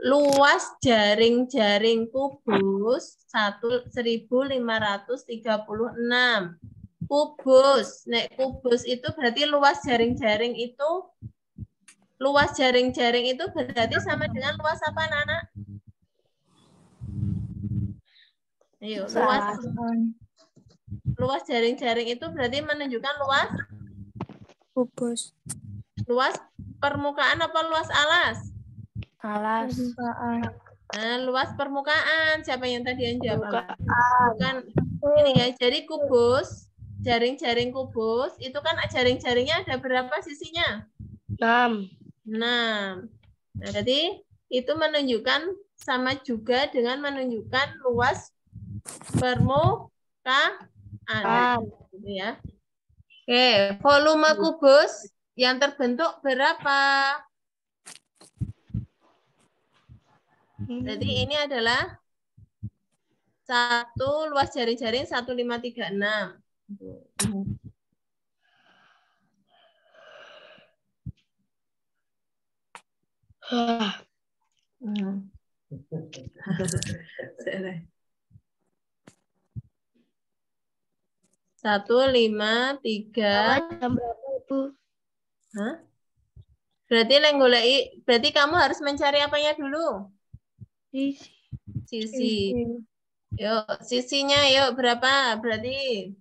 Luas jaring-jaring kubus 1536 kubus. Nek kubus itu berarti luas jaring-jaring itu berarti sama dengan luas apa anak-anak? Ayo, luas luas jaring-jaring itu berarti menunjukkan Kubus. luas permukaan apa luas alas? Alas. Nah, luas permukaan. Siapa yang tadi yang jawab alas? Permukaan. Bukan ini ya. Jadi kubus, jaring-jaring kubus itu kan jaring-jaringnya ada berapa sisinya? 6. 6. Nah, jadi itu menunjukkan sama juga dengan menunjukkan luas permukaan. Gitu ya. Oke, volume kubus yang terbentuk berapa? Jadi ini adalah 1 luas jaring-jaring 1536. Satu, 5, 3. Jam berapa, Ibu? Hah? Berarti kamu harus mencari apanya dulu? Sisi. Yuk, sisinya yuk berapa? Berarti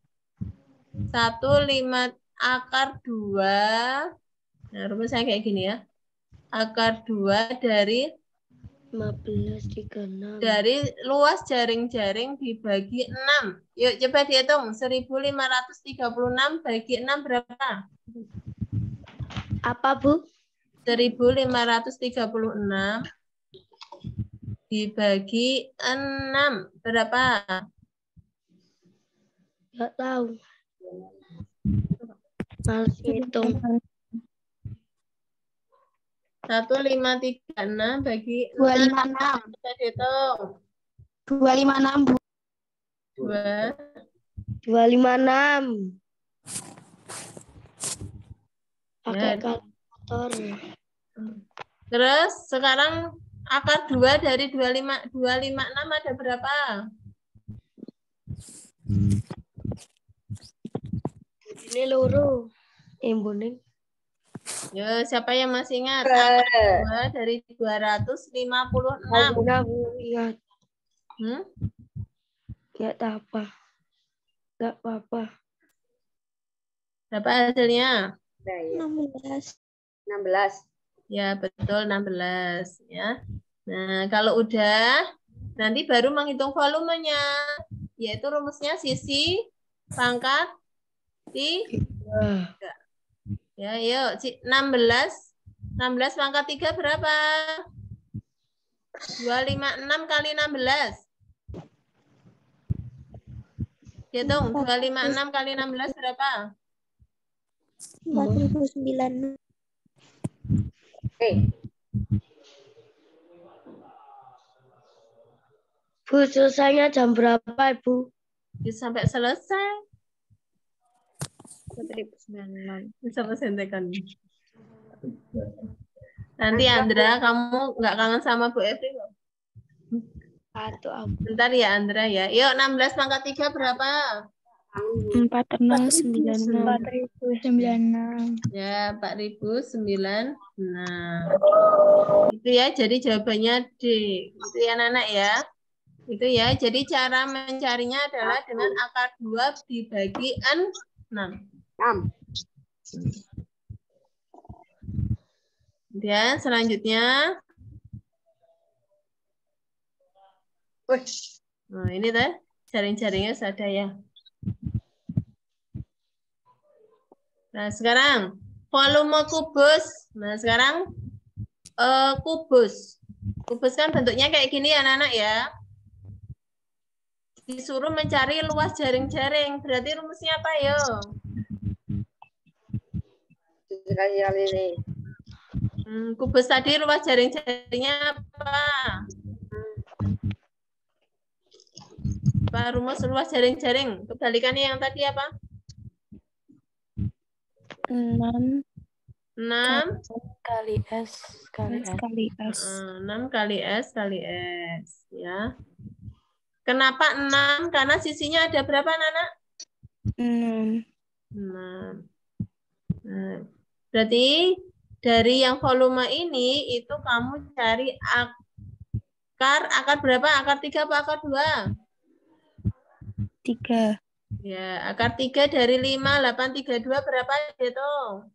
1/5 akar 2. Nah, rumusnya kayak gini ya. Akar 2 dari 1536. dari luas jaring-jaring dibagi 6. Yuk coba dihitung. 1536 bagi 6 berapa? Apa, Bu? 1536 dibagi 6 berapa? Nggak tahu. Males hitung. 1536 bagi 256. Kita hitung. 256, Bu. 2. 256. Ya. Pakai kalkulator. Terus sekarang akar 2 dari 256 ada berapa? Ini loro. Boning. Ya, siapa yang masih ingat? Akar 2 dari 256. Ingat. Nggak apa. Nggak apa-apa. Berapa hasilnya? 16. 16. Ya, betul 16 ya. Nah, kalau udah nanti baru menghitung volumenya, yaitu rumusnya sisi pangkat 3. Ya, yuk 16 pangkat 3 berapa? 256 kali 16. Hitung 256 kali 16 berapa? 4009. Bu, selesainya jam berapa, Ibu? Sampai selesai. 1096. Sampai sentekan. Nanti Andra, kamu nggak kangen sama Bu Evi loh? Bentar ya Andra ya. Yuk 16 pangkat 3 berapa? 4096. Ya, 4096. Itu ya, jadi jawabannya D. Itu ya anak-anak ya. Itu ya, jadi cara mencarinya adalah dengan akar 2 dibagi 6. Kemudian selanjutnya. Nah, ini tuh jaring-jaringnya sudah ya. Nah, sekarang volume kubus. Nah, sekarang kubus. Kubus kan bentuknya kayak gini ya, anak-anak ya. Disuruh mencari luas jaring-jaring. Berarti rumusnya apa, yo? Sekali ini. Kubus tadi luas jaring-jaringnya apa? Apa rumus luas jaring-jaring? Kebalikannya yang tadi apa? 6 kali S kali S. 6 kali S kali S. Ya. Kenapa 6? Karena sisinya ada berapa, Nana? 6. Nah, berarti dari yang volume ini itu kamu cari akar berapa? Akar 3 apa akar 2? 3. Ya, akar 3 dari 5, 832 berapa dihitung?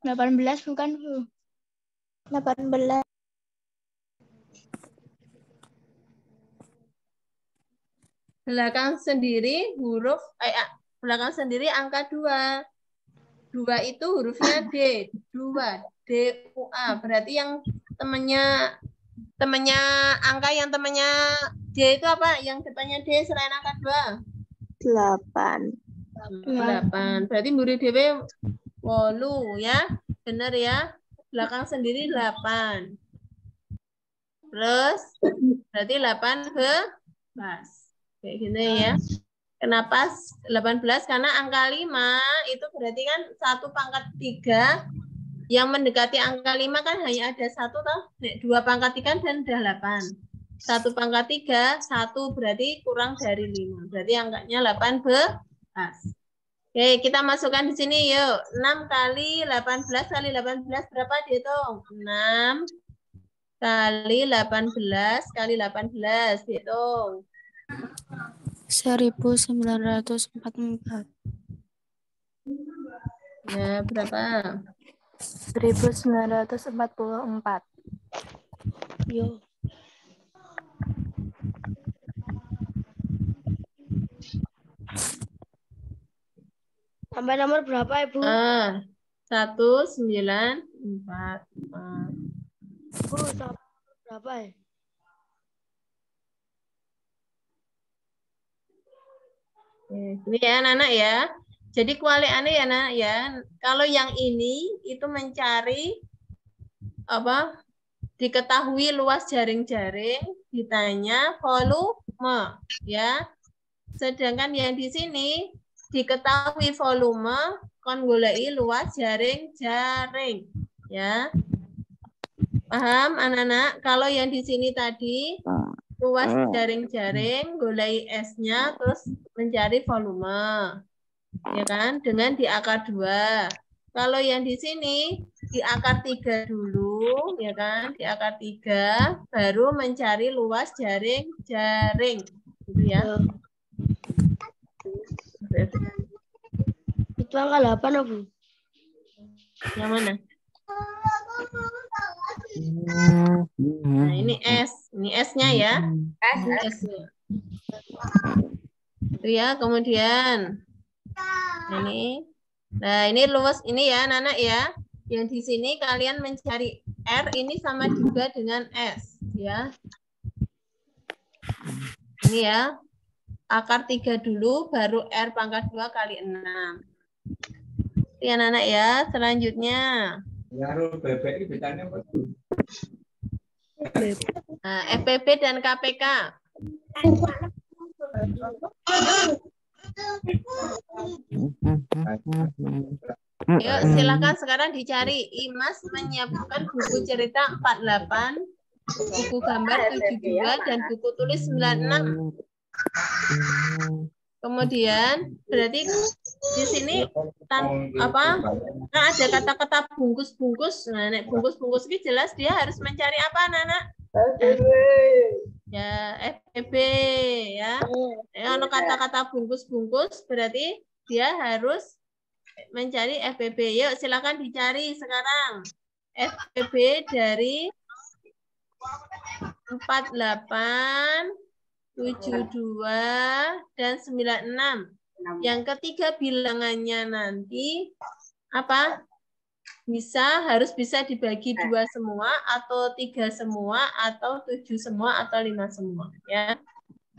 18 bukan, Bu? 18. Belakang sendiri huruf, belakang sendiri angka 2. 2 itu hurufnya D. 2, D-U-A. Berarti yang temannya angka yang temannya D itu apa? Yang depannya D selain angka 2? 8. 8. Berarti mburi dhewe 8 ya. Benar ya. Belakang sendiri 8. Terus berarti 18. Kayak gini ya. Kenapa 18? Karena angka 5 itu berarti kan 1 pangkat 3 yang mendekati angka 5 kan hanya ada 1 toh. 2 pangkat 3 dan udah 8. 1 pangkat 3, 1 berarti kurang dari 5. Berarti angkanya 18. Oke, kita masukkan di sini yuk. 6 kali 18 kali 18 berapa dihitung? 6 kali 18 kali 18 dihitung. 1944. Ya, berapa? 1944. Yo. Sampai nomor berapa, Ibu? 1944. Bu, sampai nomor berapa ya? Ini ya anak-anak ya. Jadi kualiannya ya anak ya. Kalau yang ini itu mencari apa? Diketahui luas jaring-jaring, ditanya volume ya. Sedangkan yang di sini diketahui volume, kon goleki luas jaring-jaring ya. Paham anak-anak? Kalau yang di sini tadi luas jaring-jaring, goleki S-nya, terus mencari volume. Ya kan? Dengan di akar 2. Kalau yang di sini di akar 3 dulu, ya kan? Di akar 3 baru mencari luas jaring-jaring. Gitu ya. Itu angka 8, Bu. Yang mana? Nah, ini S. Ini S-nya ya. Ini S-nya. Itu ya, kemudian ini. Nah, ini luas ini ya, anak-anak ya. Yang di sini kalian mencari R ini sama juga dengan S, ya. Ini ya. Akar 3 dulu, baru R pangkat 2 kali 6. Ya, anak-anak ya. Selanjutnya. Nah, FPP dan KPK. Yuk, silakan sekarang dicari. Imas menyiapkan buku cerita 48, buku gambar 72, dan buku tulis 96. Kemudian berarti di sini kan ada kata-kata bungkus-bungkus. Nah, nek bungkus-bungkus ini jelas dia harus mencari apa, anak-anak? Ya, FPB ya. Kalau kata-kata bungkus-bungkus berarti dia harus mencari FPB. Yuk, silakan dicari sekarang. FPB dari 48, 72, dan 96. Yang ketiga bilangannya nanti apa? Harus bisa dibagi 2 semua, atau 3 semua, atau 7 semua, atau 5 semua. Ya.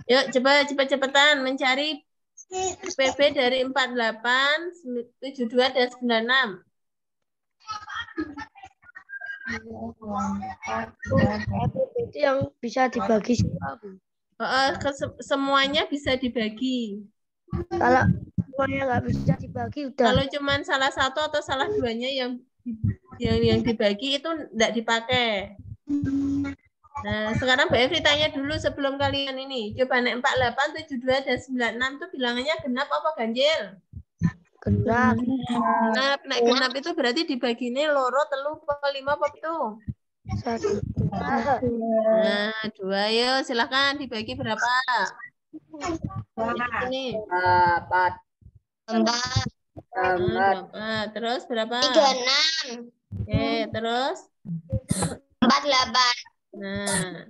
Yuk, coba cepat-cepatan mencari FPB dari 48, 72, dan 96. Itu yang bisa dibagi semua, Bu. Semuanya bisa dibagi. Kalau semuanya nggak bisa dibagi, udah. Kalau cuma salah satu atau salah duanya yang dibagi itu enggak dipakai. Nah, sekarang Mbak Evri tanya dulu sebelum kalian ini. Coba nek 48, 72, dan 96 itu bilangannya genap apa ganjil? Genap. Genap. Nek genap itu berarti dibaginya loro, telu, 5, apa itu? 1. Nah, 2 ya. Silahkan dibagi berapa? Ini. 4. 4. Terus berapa? 36. Oke, terus? 48. Nah,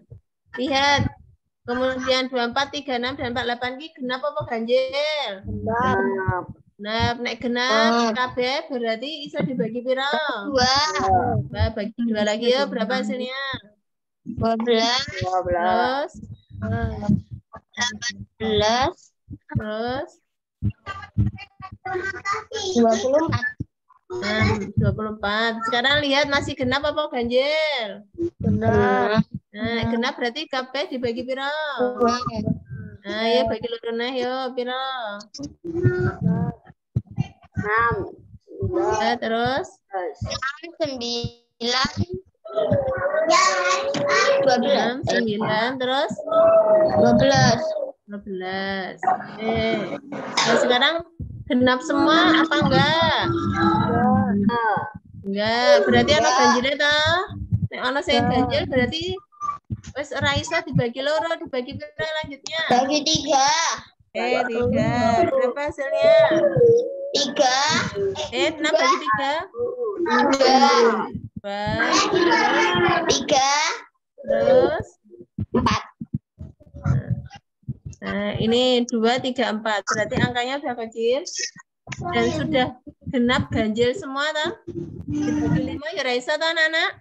lihat. Kemudian 24, 36, dan 48 ini genap apa ganjil? Genap. Nah, nek genap kabeh berarti bisa dibagi piro? 2. Nah, bagi 2 lagi ya, berapa hasilnya? 12. 12. Terus? 18. Terus? 24. 24. Sekarang lihat masih genap apa ganjil? Benar. Nah, genap berarti kabeh dibagi piro? 2. Nah, ya bagi loro neh yo piro? 6. Nah, terus? 9. 6, 9, terus? 12. 12. Nah, sekarang genap semua apa enggak? Enggak. Berarti ana ganjile toh? Nek ana sing ganjil berarti wis ora iso dibagi loro, dibagi piro lanjutnya? Bagi 3. 3. Berapa hasilnya? 3. Kenapa bagi 3? 2. 3. Terus? 4. Nah, ini 2, 3, 4. Berarti angkanya sudah kecil. Dan sudah genap ganjil semua, toh? Dibagi 5 ya Raisa, toh anak-anak?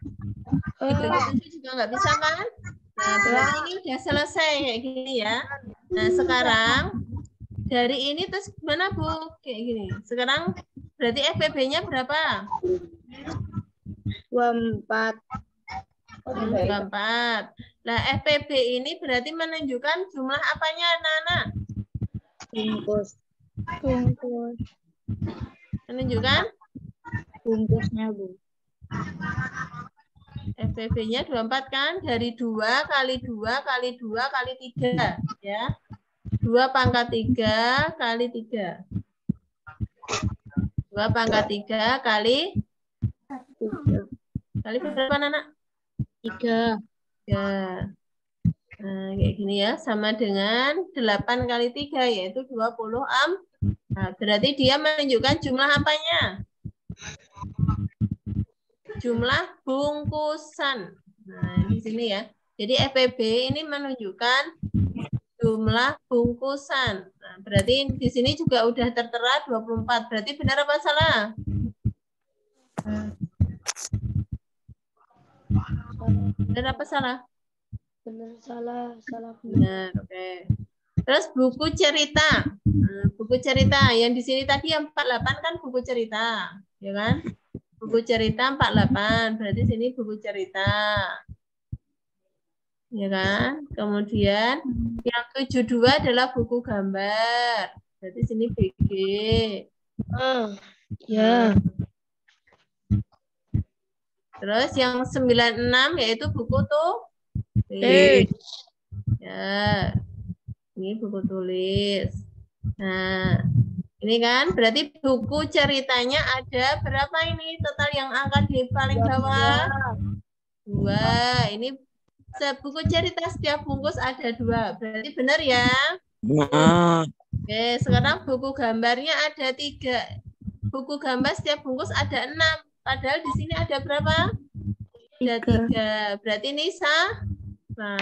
Dibagi 7 juga nggak bisa, kan? Nah, berarti ini udah selesai kayak gini ya. Nah, sekarang dari ini terus gimana, Bu? Kayak gini. Sekarang berarti FPB-nya berapa? 24. 24. Nah, FPB ini berarti menunjukkan jumlah apanya, anak-anak? Bungkus. Menunjukkan? Bungkusnya, Bu. FPB-nya 24 kan? Dari 2 kali 2 kali 2 kali 3. Ya. 2 pangkat 3 kali 3. 2 pangkat 3 kali berapa, anak? 3. Ya. Nah, kayak gini ya, sama dengan 8 kali 3, yaitu 20 am. Nah, berarti dia menunjukkan jumlah apanya? Jumlah bungkusan. Nah, di sini ya. Jadi FPB ini menunjukkan jumlah bungkusan. Nah, berarti di sini juga udah tertera 24. Berarti benar apa salah? Benar apa salah? Benar, salah Benar, oke. Terus buku cerita. Nah, buku cerita yang di sini tadi yang 48 kan buku cerita, ya kan? Buku cerita 48, berarti sini buku cerita. Ya kan? Kemudian yang 72 adalah buku gambar. Berarti sini BG. Ya. Terus yang 96 yaitu buku Eh. Ya. Ini buku tulis. Nah, ini kan berarti buku ceritanya ada berapa ini total yang angka di paling bawah? 2. Ini buku cerita setiap bungkus ada 2. Berarti benar ya? Nah, Oke, sekarang buku gambarnya ada 3. Buku gambar setiap bungkus ada 6. Padahal di sini ada berapa? Ada 3. Berarti ini sama.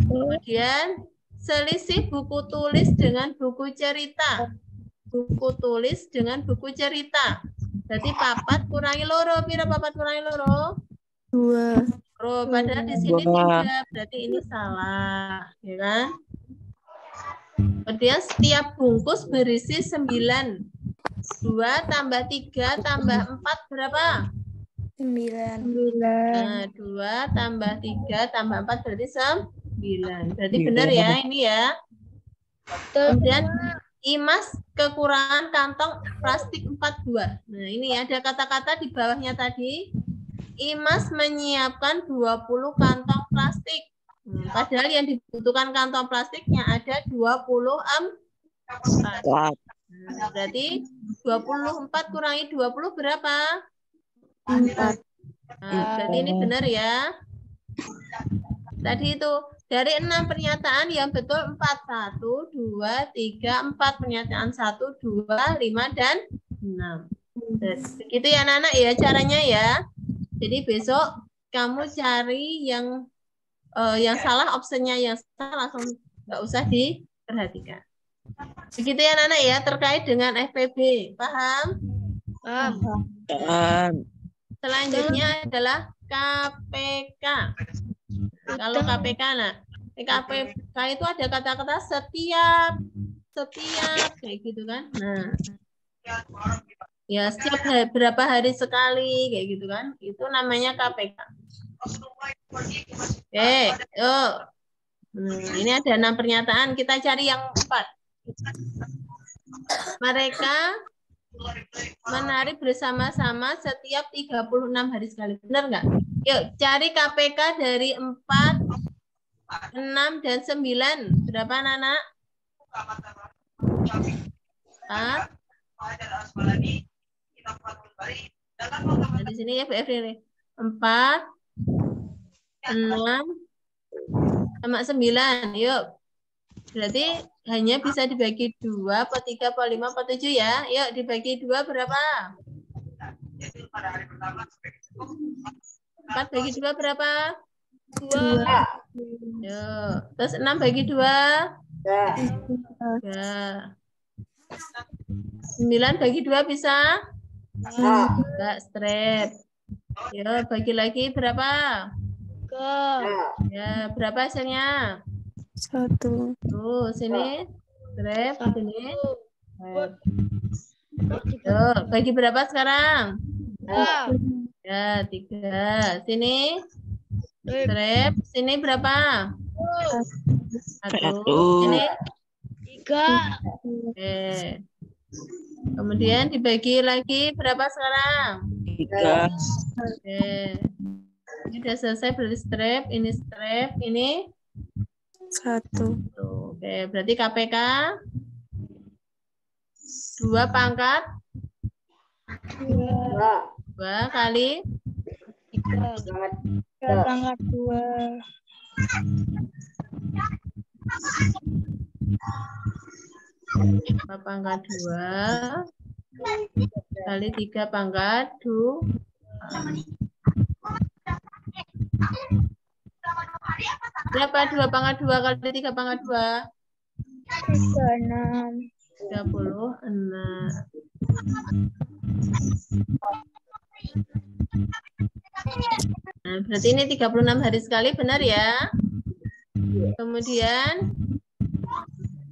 Kemudian selisih buku tulis dengan buku cerita. Buku tulis dengan buku cerita. Berarti papat kurangi loro. Pira papat kurangi loro? 2. Padahal di sini 3. Berarti ini salah. Ya kan? Kemudian setiap bungkus berisi 9. 2 tambah 3 tambah 4 berapa? 9. Nah, 2 tambah 3 tambah 4 berarti 9. Berarti benar ya ini ya. Kemudian Imas kekurangan kantong plastik 4 buah. Nah, ini ada kata-kata di bawahnya tadi. Imas menyiapkan 20 kantong plastik. Padahal yang dibutuhkan kantong plastiknya ada 20 berarti 24 kurangi 20 berapa? 4. Nah, berarti ini benar ya. Tadi itu Dari 6 pernyataan yang betul 4. 1, 2, 3, 4 pernyataan 1, 2, 5, dan 6. Begitu ya anak-anak ya caranya ya. Jadi besok kamu cari yang salah, opsinya yang salah langsung nggak usah diperhatikan. Begitu ya anak-anak ya terkait dengan FPB. Paham? Selanjutnya adalah KPK. Kalau KPK, nah KPK itu ada kata-kata setiap kayak gitu kan. Nah, ya setiap berapa hari sekali kayak gitu kan. Itu namanya KPK. Oke, yuk. Ini ada 6 pernyataan. Kita cari yang 4. Mereka menari bersama-sama setiap 36 hari sekali. Benar nggak? Yuk, cari KPK dari 4, 6, dan 9. Berapa anak-anak? 4. Nah, di sini ya, Bu Efri. 4, 6, sama 9. Yuk. Berarti hanya bisa dibagi 2, per 3, per 5, per 7 ya. Yuk, dibagi 2 berapa? 4 bagi 2 berapa? 2. Yuk. Terus 6 bagi 2? 3. 9 bagi 2 bisa? Enggak, strip. Yuk, bagi lagi berapa? Ya, berapa hasilnya? 1. Tuh, sini. Strip, sini. Yuk, bagi berapa sekarang? Ya, 3. Sini. Strip, sini berapa? 1. Sini. 3. Oke. Kemudian dibagi lagi berapa sekarang? 3. Oke. Ini sudah selesai berarti strip, ini strip, ini 1. Oke, berarti KPK 2 pangkat 2 kali 3 pangkat 2. 2 pangkat 2 kali 3 pangkat 2. Berapa 2 pangkat 2 kali 3 pangkat 2? 36. 36. Nah, berarti ini 36 hari sekali, benar ya? Kemudian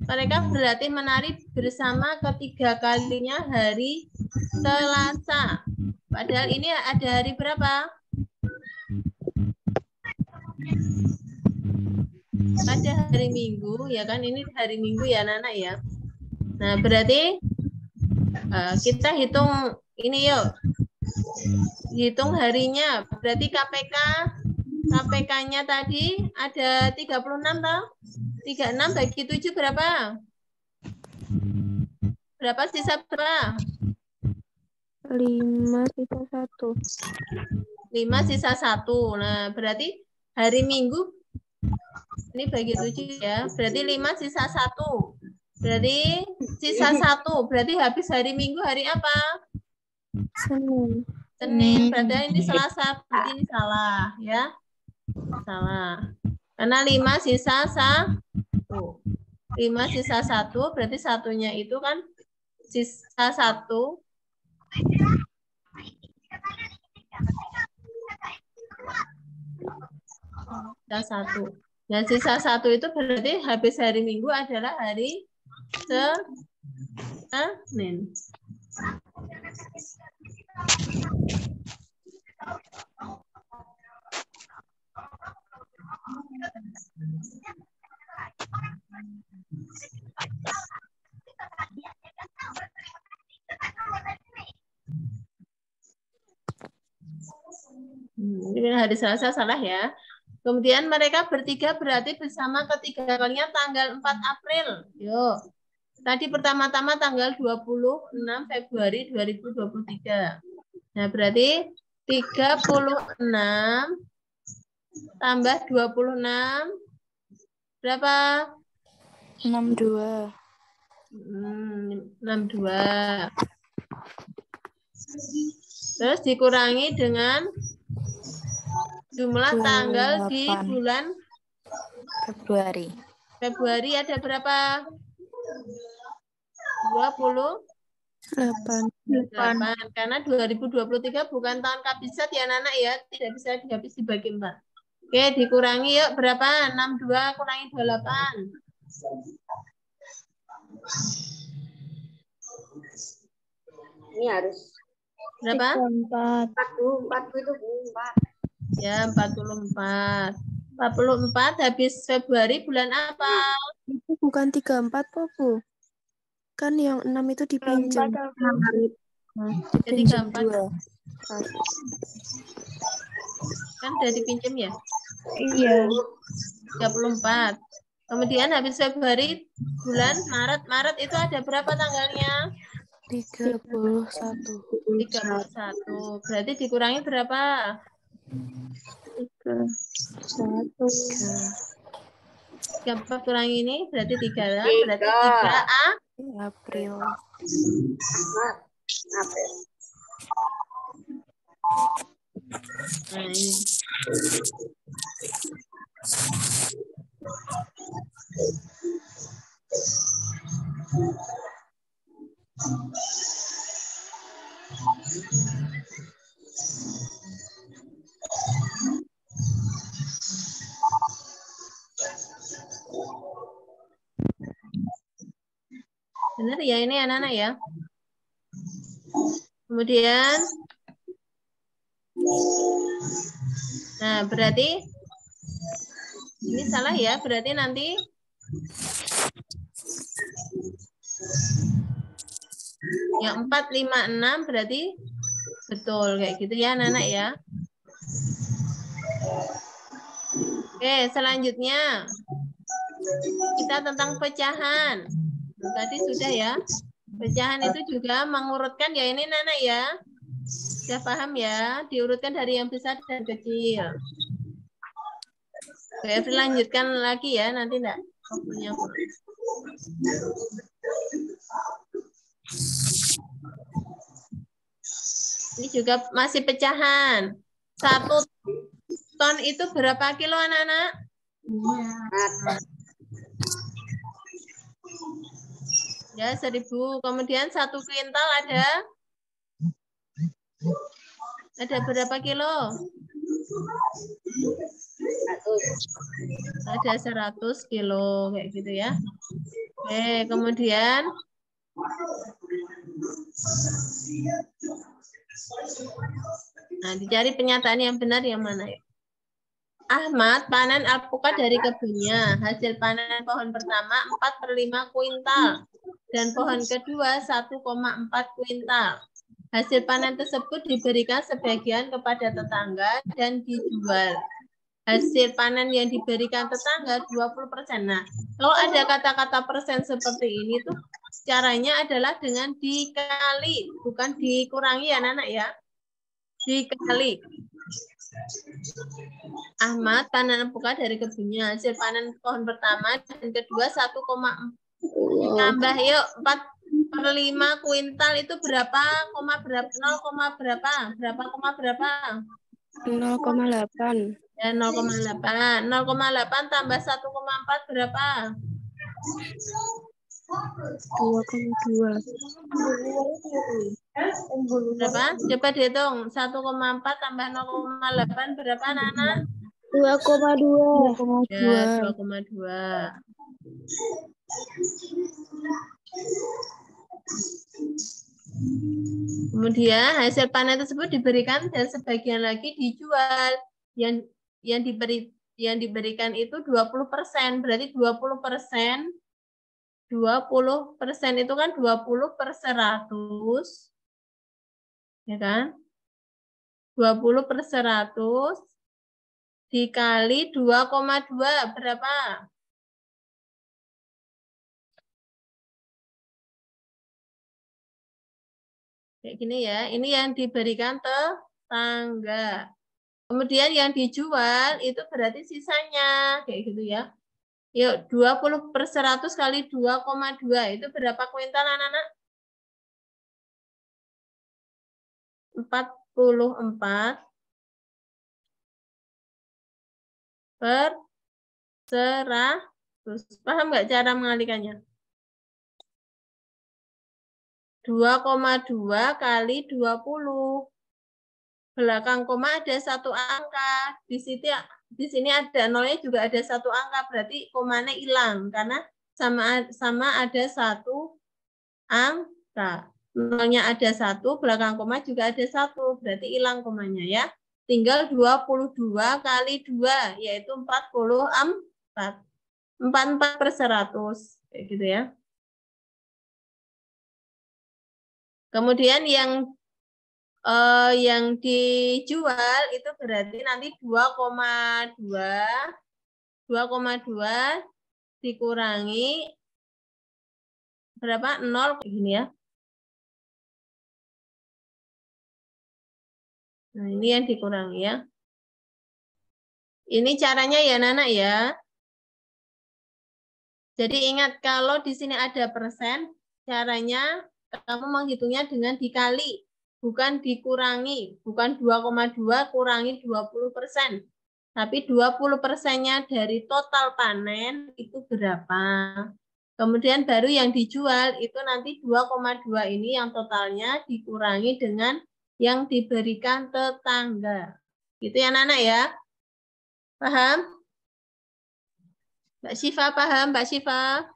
mereka berarti menari bersama ketiga kalinya hari Selasa. Padahal ini ada hari berapa? Ada hari Minggu, ya kan? Ini hari Minggu ya, anak-anak ya. Nah, berarti kita hitung ini yuk. Hitung harinya. Berarti KPK-nya tadi ada 36 toh? 36 bagi 7 berapa? Berapa sisa berapa? 5 sisa 1. 5 sisa 1. Nah, berarti hari Minggu ini bagi 7 ya. Berarti 5 sisa 1. Berarti sisa 1. Berarti habis hari Minggu hari apa? Senin. Senin. Berarti ini Selasa. Berarti ini salah ya. Salah. Karena 5 sisa 1. 5 sisa 1. Berarti satunya itu kan sisa 1. Sisa 1. Dan sisa 1 itu berarti habis hari Minggu adalah hari Senin. Ini hari Selasa salah ya. Kemudian mereka bertiga berarti bersama ketiga kalinya tanggal 4 April. Yuk. Tadi pertama-tama tanggal 26 Februari 2023. Nah, berarti 36 tambah 26 Berapa? 62. 62. Terus dikurangi dengan jumlah tanggal di 28 bulan Februari. Februari ada berapa? 28. 8. Karena 2023 bukan tahun kabisat ya anak ya, tidak bisa dihabis dibagi 4. Oke, dikurangi yuk berapa? 62 kurangi 28. Ini harus Berapa? 44 itu 4. Ya, 44. 44 habis Februari bulan apa? Itu bukan 34 kok, Bu. Kan yang 6 itu dipinjam. Maret. Dipinjam 34. 2. Kan udah dipinjam ya? Iya. 34. Kemudian habis Februari bulan Maret. Maret itu ada berapa tanggalnya? 31. 31. Berarti dikurangi berapa? 1. 3 kurangi ini berarti 3 kan? 3. Berarti 3A. April. April. Nah, ini. Benar ya ini anak-anak ya. Kemudian, nah berarti ini salah ya. Berarti nanti yang 4, 5, 6 berarti betul kayak gitu ya anak-anak ya. Oke, selanjutnya kita tentang pecahan. Tadi sudah ya. Pecahan itu juga mengurutkan ya ini anak ya. Sudah paham ya? Diurutkan dari yang besar dan kecil. Oke, lanjutkan lagi ya, nanti enggak waktunya. Ini juga masih pecahan. 1 ton itu berapa kilo anak-anak? Ya, 1000. Kemudian 1 kuintal ada berapa kilo? Ada 100 kilo kayak gitu ya. Oke, kemudian nah, dicari pernyataan yang benar yang mana ya? Ahmad panen alpukat dari kebunnya. Hasil panen pohon pertama 4/5 kuintal. Dan pohon kedua 1,4 kuintal. Hasil panen tersebut diberikan sebagian kepada tetangga dan dijual. Hasil panen yang diberikan tetangga 20%. Nah, kalau ada kata-kata persen seperti ini tuh caranya adalah dengan dikali, bukan dikurangi ya anak-anak ya. Dikali. Ahmad panen alpukat dari kebunnya. Hasil panen pohon pertama dan kedua 1,4. Tambah yuk 4/5 kuintal itu berapa? 0, berapa? Berapa koma berapa? 0,8. Ya 0,8. 0,8 tambah 1,4 berapa? 2,2. Berapa? Coba dihitung. 1,4 tambah 0,8 berapa anak-anak? 2,2. 2,2. Ya 2,2. Kemudian hasil panen tersebut diberikan dan sebagian lagi dijual. Yang diberikan itu 20%. Berarti 20%. 20% itu kan 20/100. Ya kan? 20/100 dikali 2,2 berapa? Kayak gini ya. Ini yang diberikan tetangga. Kemudian yang dijual itu berarti sisanya. Kayak gitu ya. Yuk, 20/100 kali 2,2 itu berapa kuintal anak-anak? 44 per 100. Paham nggak cara mengalikannya? 2,2 kali 20. Belakang koma ada satu angka. Di sini ada nolnya juga ada satu angka. Berarti komanya hilang karena sama ada satu angka. Nolnya ada satu, belakang koma juga ada satu. Berarti hilang komanya ya. Tinggal 22 kali 2, yaitu 44. 44/100. Kayak gitu ya. Kemudian yang dijual itu berarti nanti 2,2 dikurangi berapa? 0 kayak gini ya. Nah, ini yang dikurangi ya. Ini caranya ya, Nana ya. Jadi ingat kalau di sini ada persen, caranya kamu menghitungnya dengan dikali, bukan dikurangi. Bukan 2,2 kurangi 20%. Tapi 20%-nya dari total panen itu berapa? Kemudian baru yang dijual itu nanti 2,2 ini yang totalnya dikurangi dengan yang diberikan tetangga. Gitu ya, Nana ya? Paham? Mbak Syifa paham, Mbak Syifa?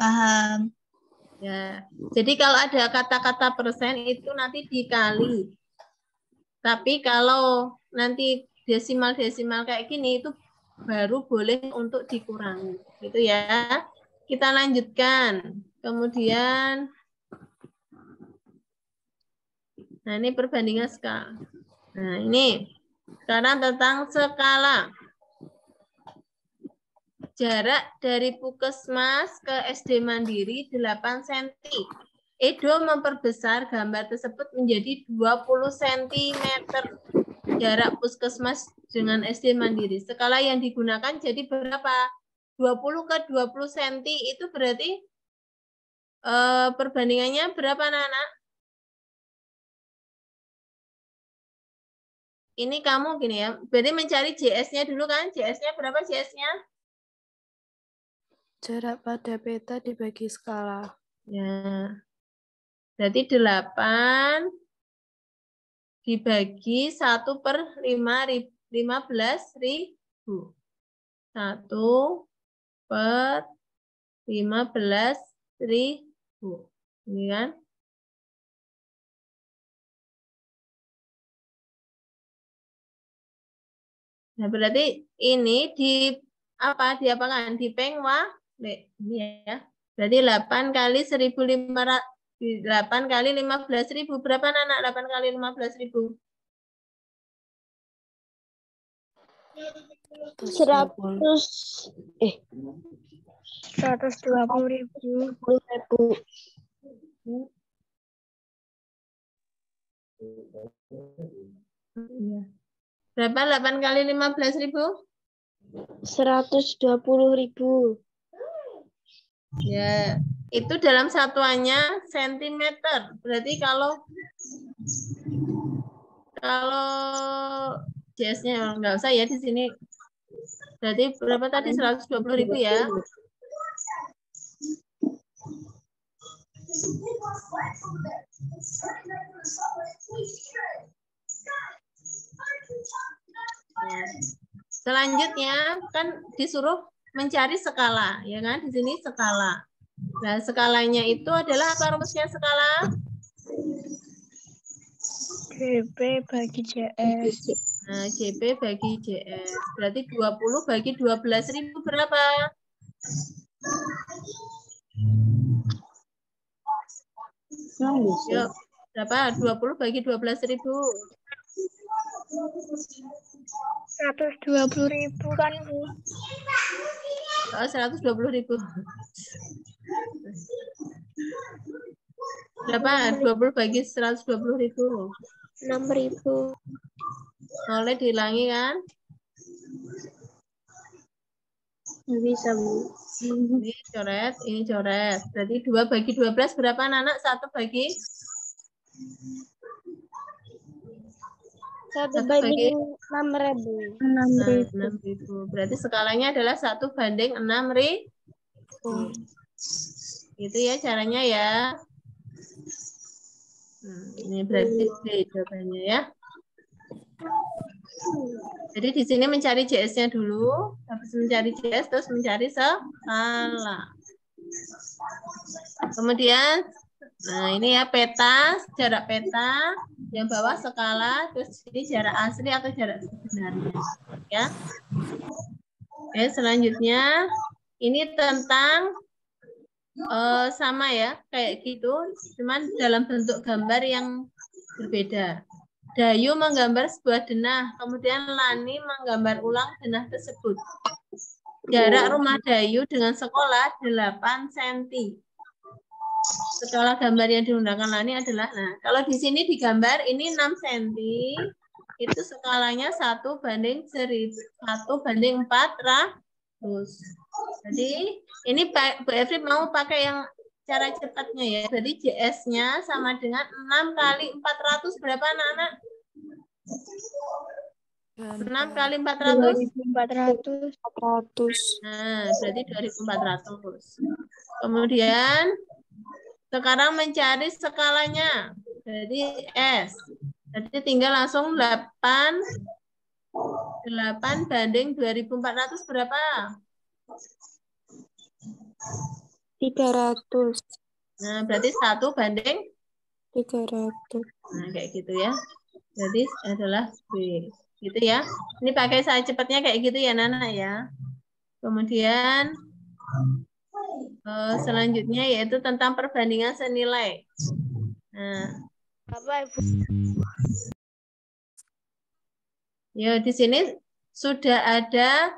Paham. Ya, jadi kalau ada kata-kata persen itu nanti dikali. Tapi kalau nanti desimal-desimal kayak gini itu baru boleh untuk dikurangi. Gitu ya. Kita lanjutkan. Kemudian, nah ini perbandingan skala. Nah ini sekarang tentang skala. Jarak dari Puskesmas ke SD Mandiri 8 cm. Edo memperbesar gambar tersebut menjadi 20 cm. Jarak Puskesmas dengan SD Mandiri. Skala yang digunakan jadi berapa? 20 ke 20 cm itu berarti perbandingannya berapa, anak-anak? Ini kamu gini ya. Berarti mencari JS-nya dulu kan? JS-nya berapa JS-nya? Jarak pada peta dibagi skala. Ya. Berarti 8 dibagi 1/15.000. 1/15.000. Ini kan? Nah, berarti ini diapakan? Ini ya. Berarti 8 kali 1.500. 8 kali 15.000. Berapa, anak? 8 kali 15.000. 120.000. Berapa 8 kali 15.000? 120.000. Ya, itu dalam satuannya sentimeter. Berarti kalau JS-nya nggak usah ya di sini. Berarti berapa tadi? 120.000 ya. Nah, selanjutnya kan disuruh mencari skala, ya kan? Di sini skala. Nah, skalanya itu adalah apa rumusnya skala? GP bagi JS. Nah, GP bagi JS. Berarti 20 bagi 12.000 berapa? Yuk, berapa? 20 bagi 12.000. 120.000 kan, Bu? Oh, 120.000. Berapa? 20 bagi 120.000. 6.000. Oleh dihilangi kan? Bisa, Bu. Ini coret, ini coret. Berarti 2 bagi 12 berapa anak? 1 bagi? 1 bagi 6.000. 6.000. Berarti skalanya adalah 1 banding 6.000. Itu ya caranya ya. Ini berarti B jawabannya ya. Jadi di sini mencari JS-nya dulu, habis mencari JS terus mencari skala. Kemudian, nah ini ya peta, jarak peta, yang bawah skala, terus ini jarak asli atau jarak sebenarnya. Ya. Oke, selanjutnya ini tentang sama ya, kayak gitu, cuman dalam bentuk gambar yang berbeda. Dayu menggambar sebuah denah, kemudian Lani menggambar ulang denah tersebut. Jarak rumah Dayu dengan sekolah 8 cm. Skala gambar yang digunakan Lani adalah, nah kalau di sini digambar ini 6 cm, itu skalanya 1/1000, 1/400. Jadi ini Bu Evri mau pakai yang cara cepatnya ya. Jadi JS-nya sama dengan 6 kali 400 berapa anak-anak? 6 kali 400? 400. Nah, berarti 2400. Kemudian sekarang mencari skalanya. Jadi S. Jadi tinggal langsung 8 banding 2400 berapa? 300. Nah, berarti 1 banding 300. nah, kayak gitu ya. Jadi adalah B. Gitu ya. Ini pakai saya cepatnya kayak gitu ya, Nana ya. Kemudian selanjutnya yaitu tentang perbandingan senilai. Nah, Apa, Ibu? ya di sini sudah ada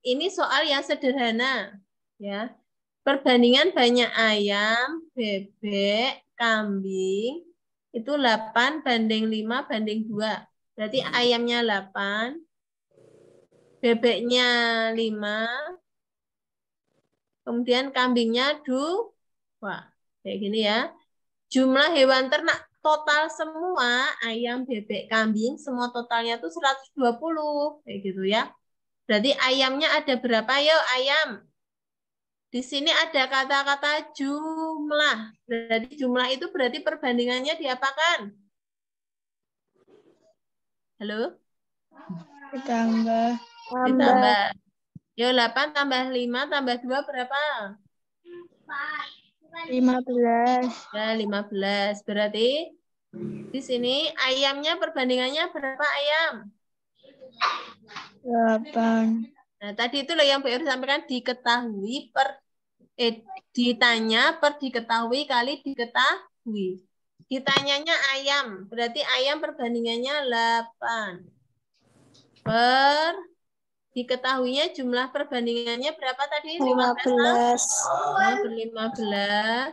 ini soal yang sederhana ya. Perbandingan banyak ayam, bebek, kambing itu 8 banding 5 banding 2. Berarti ayamnya 8, bebeknya 5, kemudian kambingnya 2. Kayak gini ya. Jumlah hewan ternak total semua, ayam, bebek, kambing, semua totalnya itu 120. Kayak gitu ya. Berarti ayamnya ada berapa? Yuk ayam. Di sini ada kata-kata jumlah. Berarti jumlah itu berarti perbandingannya diapakan? Halo? Ditambah. Ditambah. Yuk 8 tambah 5 tambah 2 berapa? 15. Ya 15. Berarti di sini ayamnya perbandingannya berapa ayam? 8. Nah, tadi itu loh yang Bu Eri sampaikan diketahui ditanya per diketahui kali diketahui. Ditanyanya ayam, berarti ayam perbandingannya 8. Per diketahuinya jumlah perbandingannya berapa tadi? 15. Nah, per 15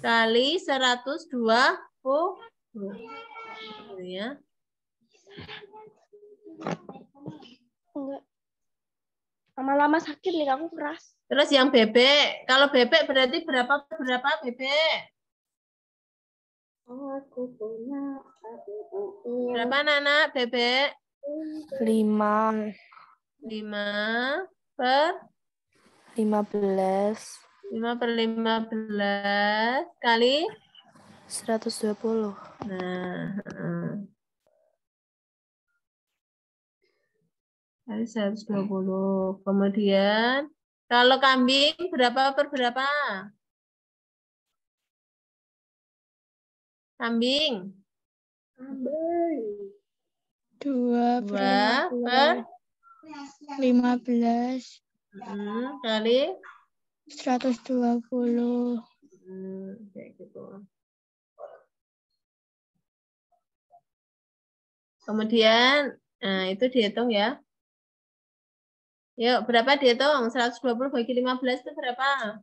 kali 120. Ya. Enggak. Lama-lama sakit nih, aku keras. Terus yang bebek, kalau bebek berarti berapa bebek? Aku punya Berapa anak bebek? 5. 5 per 15. 5 per 15 kali 120. nah kali 120. Kemudian kalau kambing berapa per berapa? Kambing 2 per 15 kali 120. Kayak gitu. Kemudian nah itu dihitung ya. Yuk, berapa dihitung? 120 bagi 15 itu berapa?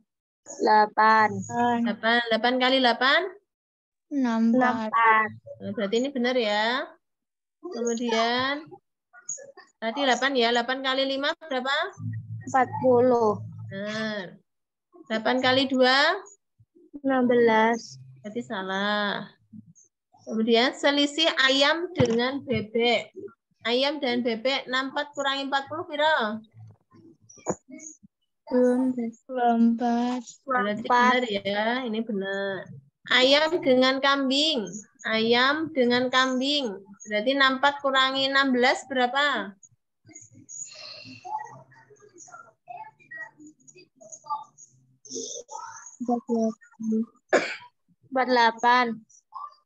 8. 8 kali 8? 64. Nah, berarti ini benar ya. Kemudian Tadi 8 ya. 8 kali 5 berapa? 40. Benar. 8 kali 2? 16. Berarti salah. Kemudian selisih ayam dengan bebek. Ayam dan bebek 64 kurangi 40 berapa? 24. Berarti benar ya. Ini benar. Ayam dengan kambing. Ayam dengan kambing. Berarti 64 kurangi 16 berapa? 48.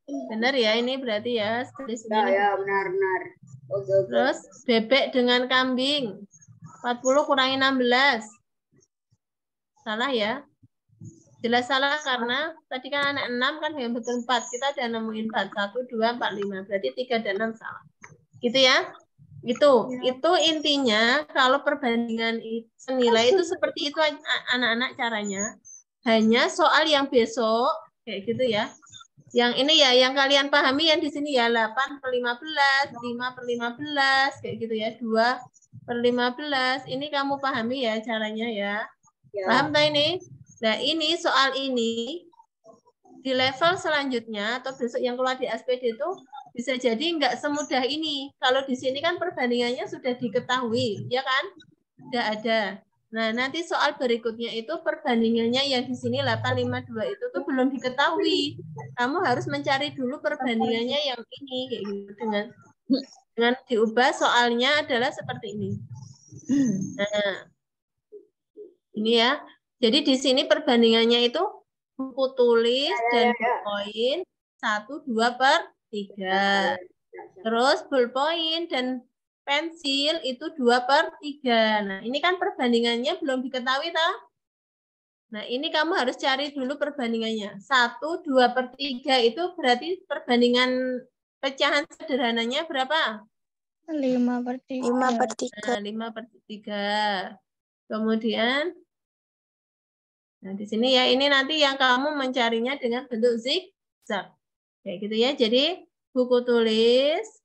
Benar ya, ini berarti ya. Ya, ya, benar-benar. Oke. Terus bebek dengan kambing. 40 kurangi 16. Salah ya. Jelas salah karena tadi kan anak 6 kan yang betul 4. Kita udah nemuin 4. 1, 2, 4, 5. Berarti 3 dan 6 salah. Gitu ya. Itu intinya kalau perbandingan senilai itu seperti itu anak-anak caranya. Hanya soal yang besok kayak gitu ya. Yang ini ya yang kalian pahami yang di sini ya 8/15, 5/15 kayak gitu ya. 2/15. Ini kamu pahami ya caranya ya. Ya. Paham tak ini? Nah, ini soal ini di level selanjutnya atau besok yang keluar di SPD itu bisa jadi nggak semudah ini. Kalau di sini kan perbandingannya sudah diketahui, ya kan? Sudah ada. Nah, nanti soal berikutnya itu perbandingannya yang di sini 852 itu tuh belum diketahui. Kamu harus mencari dulu perbandingannya yang ini kayak gitu dengan diubah soalnya adalah seperti ini. Nah, ini ya. Jadi di sini perbandingannya itu buku tulis dan poin 1, 2/3. Terus ballpoint dan pensil itu 2/3. Nah, ini kan perbandingannya belum diketahui, toh? Nah, ini kamu harus cari dulu perbandingannya. 1, 2/3 itu berarti perbandingan pecahan sederhananya berapa? 5/3. 5/3. Nah, 5/3. Kemudian, nah di sini ya, ini nanti yang kamu mencarinya dengan bentuk zigzag. Kayak gitu ya. Jadi, buku tulis.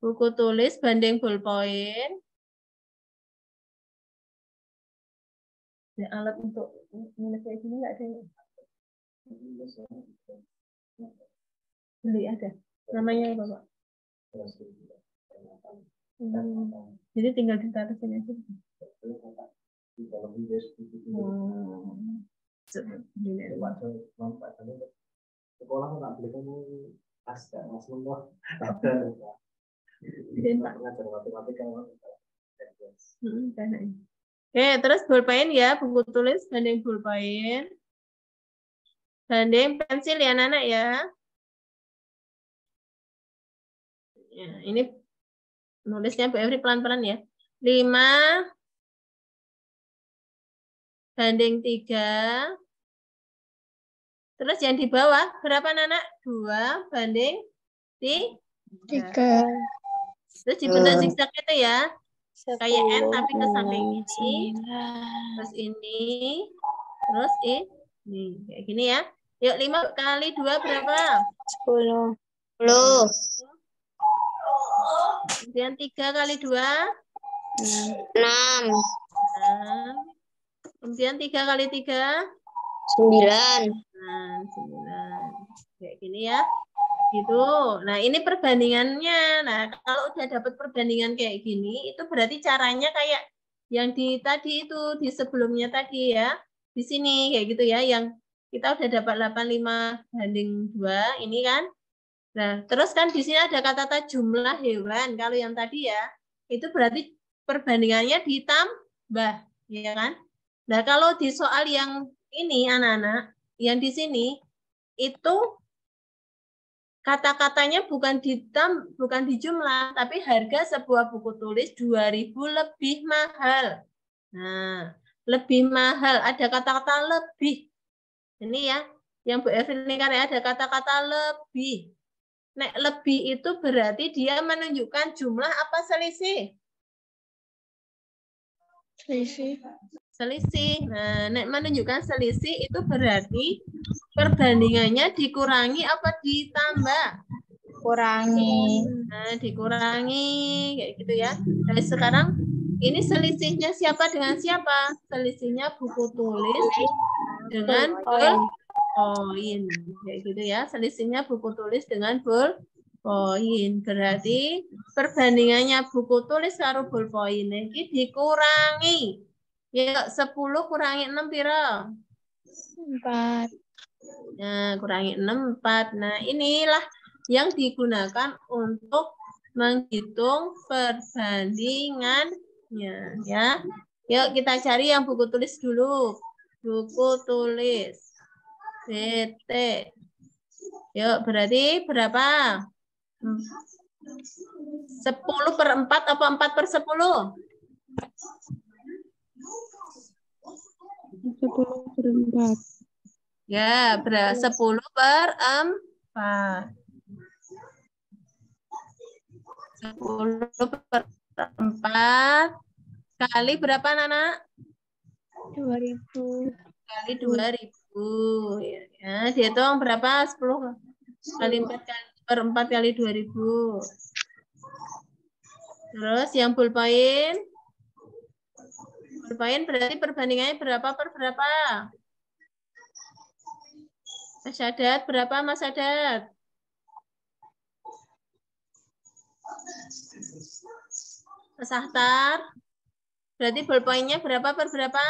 Buku tulis banding ballpoint. Ya, alat untuk nulis kayak gini nggak ada. Beli ada. Namanya apa, Pak? Jadi tinggal ditaruhin aja. Sekolah nggak beli kamu aska mas semua. Oke, terus ballpoint ya, buku tulis banding ballpoint. Banding pensil ya, anak ya. Ya, ini nulisnya Bu Evri pelan-pelan ya. 5 banding 3. Terus yang di bawah berapa, Nana? 2 banding 3. Terus dibentuk zigzag itu ya. Kayak N tapi ke samping ini. Terus ini. Terus ini. Kayak gini ya. Yuk, 5 kali 2 berapa? 10. Kemudian 3 kali 2? 6. Kemudian 3 kali 3? 9. Nah, 9. Kayak gini ya. Gitu. Nah, ini perbandingannya. Nah, kalau udah dapat perbandingan kayak gini, itu berarti caranya kayak yang di tadi itu, di sebelumnya tadi ya. Di sini kayak gitu ya, yang kita udah dapat 85/2 ini kan. Nah, terus kan di sini ada kata-kata jumlah hewan. Kalau yang tadi ya, itu berarti perbandingannya ditambah, ya kan? Nah, kalau di soal yang ini anak-anak, yang di sini itu kata-katanya bukan di jumlah, tapi harga sebuah buku tulis 2.000 lebih mahal. Nah, lebih mahal, ada kata-kata lebih. Ini ya, yang Bu Evelyn kan ada kata-kata lebih. Nek lebih itu berarti dia menunjukkan jumlah apa selisih? Selisih. Nah, nek menunjukkan selisih itu berarti perbandingannya dikurangi apa ditambah? Kurangi. Nah, dikurangi kayak gitu ya. Nah, sekarang ini selisihnya siapa dengan siapa? Selisihnya buku tulis dengan pulpoin. Kayak gitu ya. Selisihnya buku tulis dengan pulpoin. Berarti perbandingannya buku tulis karo pulpoin iki dikurangi. Ya, 10 kurangi 6 pira? 4. Nah, kurangi 6, 4. Nah, inilah yang digunakan untuk menghitung perbandingannya. Ya. Yuk kita cari yang buku tulis dulu. Buku tulis. BT. Yuk, berarti berapa? 10/4 apa 4/10? 10/4. Ya, 10/4. 10/4 kali berapa, Nana? 2000. Kali 2000. Ya, dihitung berapa? 10 kali 4 kali 2000. Terus yang pulpoin? Pulpoin berarti perbandingannya berapa per berapa? Mas Sadat, berapa Mas Sadat? Mas Ahtar, berarti ballpointnya berapa per berapa?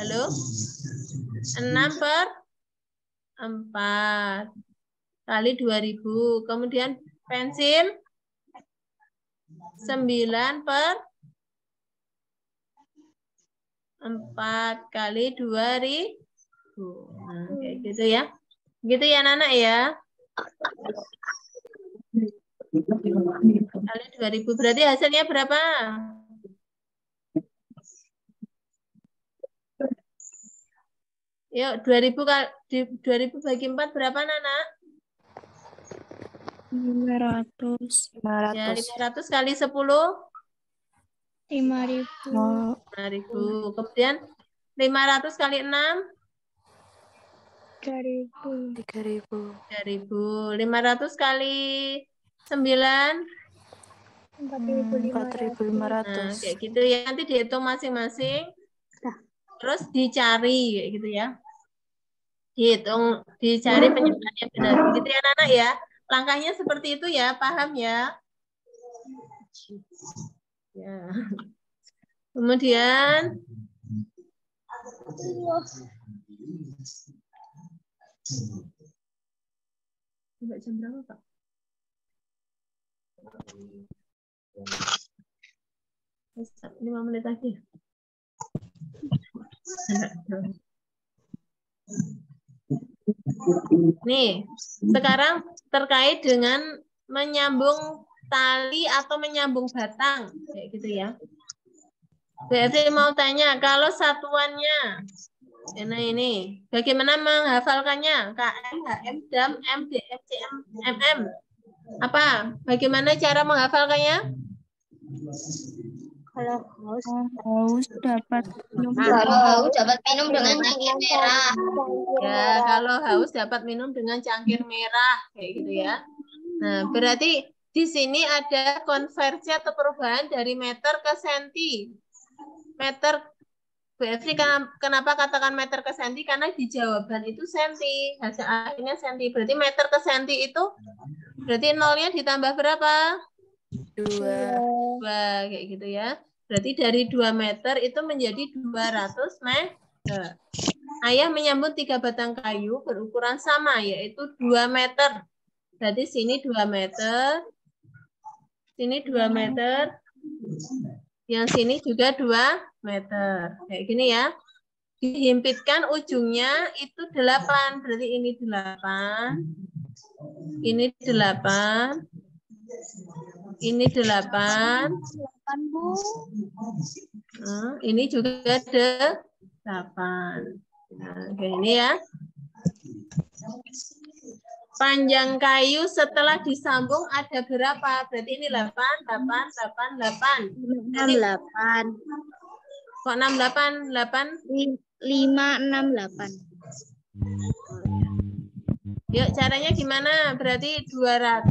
Halo? 6/4 kali 2000. Kemudian pensil 9/4 kali 2000. Nah, kayak gitu ya. Gitu ya, Nana ya. Kali 2000 berarti hasilnya berapa? Yuk, 2000 bagi 4 berapa, Nana? 500. Ya, 500 kali 10? 5.000. 5.000. Kemudian 500 kali 6? 3.000. 3.000. 500 kali 9? 4.500. Nah, kayak gitu ya. Nanti dihitung masing-masing. Terus dicari kayak gitu ya. Dihitung, dicari penyebabnya benar. Gitu ya, Nana ya. Langkahnya seperti itu ya, paham ya? Ya. Kemudian jam berapa, Pak? 5 menit lagi. Nih, sekarang terkait dengan menyambung tali atau menyambung batang, kayak gitu ya. BFD mau tanya, kalau satuannya, nah ini, bagaimana menghafalkannya? KM, HM, DAM, M, DF, CM, MM. Apa? Bagaimana cara menghafalkannya? Kalau Haus dapat minum. Kalau haus dapat minum dengan cangkir merah. Ya, kalau haus dapat minum dengan cangkir merah, kayak gitu ya. Nah, berarti di sini ada konversi atau perubahan dari meter ke senti. Meter, BFC kenapa katakan meter ke senti? Karena di jawaban itu senti, hasil akhirnya senti. Berarti meter ke senti itu, berarti nolnya ditambah berapa? 2, kayak gitu ya. Berarti dari 2 meter itu menjadi 200 meter. Ayah menyambung 3 batang kayu berukuran sama, yaitu 2 meter. Berarti sini 2 meter, sini 2 meter, yang sini juga 2 meter. Kayak gini ya. Dihimpitkan ujungnya itu 8. Berarti ini 8, ini 8, ini 8, ini juga ada 8. Nah, kayak ini ya. Panjang kayu setelah disambung ada berapa? Berarti ini 8, 8, 8, 8. 68. Kok 68? 8? 568. Yuk, caranya gimana? Berarti 200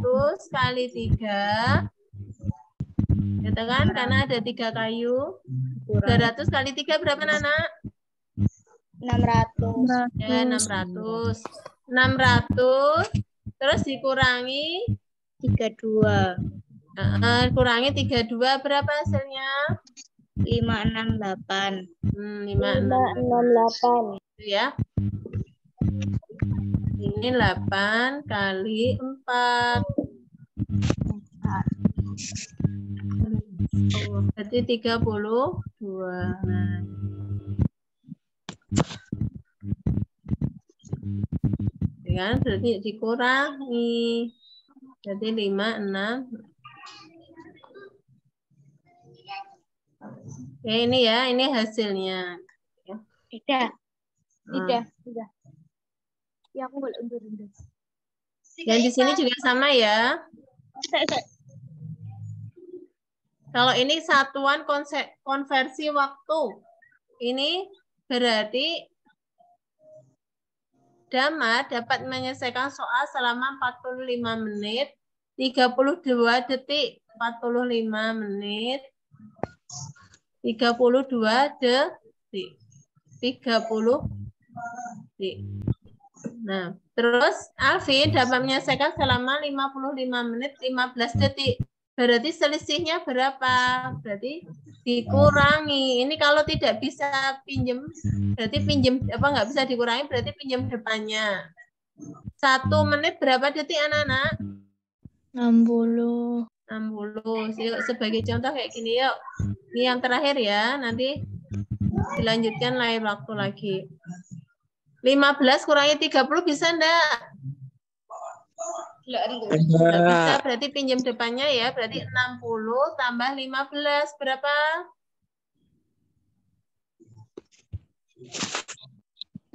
kali 3. Gitu kan? Karena ada 3 kayu. 200 kali 3 berapa, Nana? 600. Ya, 600. 600. Terus dikurangi 32. Kurangi 32. Berapa hasilnya? 568. 568. Ya. Ini 8 kali 4. Berarti 32. Nah. Ya, berarti dikurangi. Berarti 5, 6. Ya, ini ya, ini hasilnya. Tidak. Tidak. Tidak. Ya, aku boleh undur. Dan di sini juga sama ya. Kalau ini satuan konversi waktu. Ini berarti Damar dapat menyelesaikan soal selama 45 menit, 32 detik, 45 menit, 32 detik, 30 detik. Nah, terus Alvin dapat menyelesaikan selama 55 menit 15 detik. Berarti selisihnya berapa? Berarti dikurangi. Ini kalau tidak bisa pinjam, berarti pinjam apa nggak bisa dikurangi, berarti pinjam depannya. 1 menit berapa detik, anak-anak? 60. 60. Yuk, sebagai contoh kayak gini yuk. Ini yang terakhir ya, nanti dilanjutkan lain waktu lagi. 15 kurangi 30 bisa enggak? Enggak bisa, berarti pinjam depannya ya, berarti 60 tambah 15 berapa?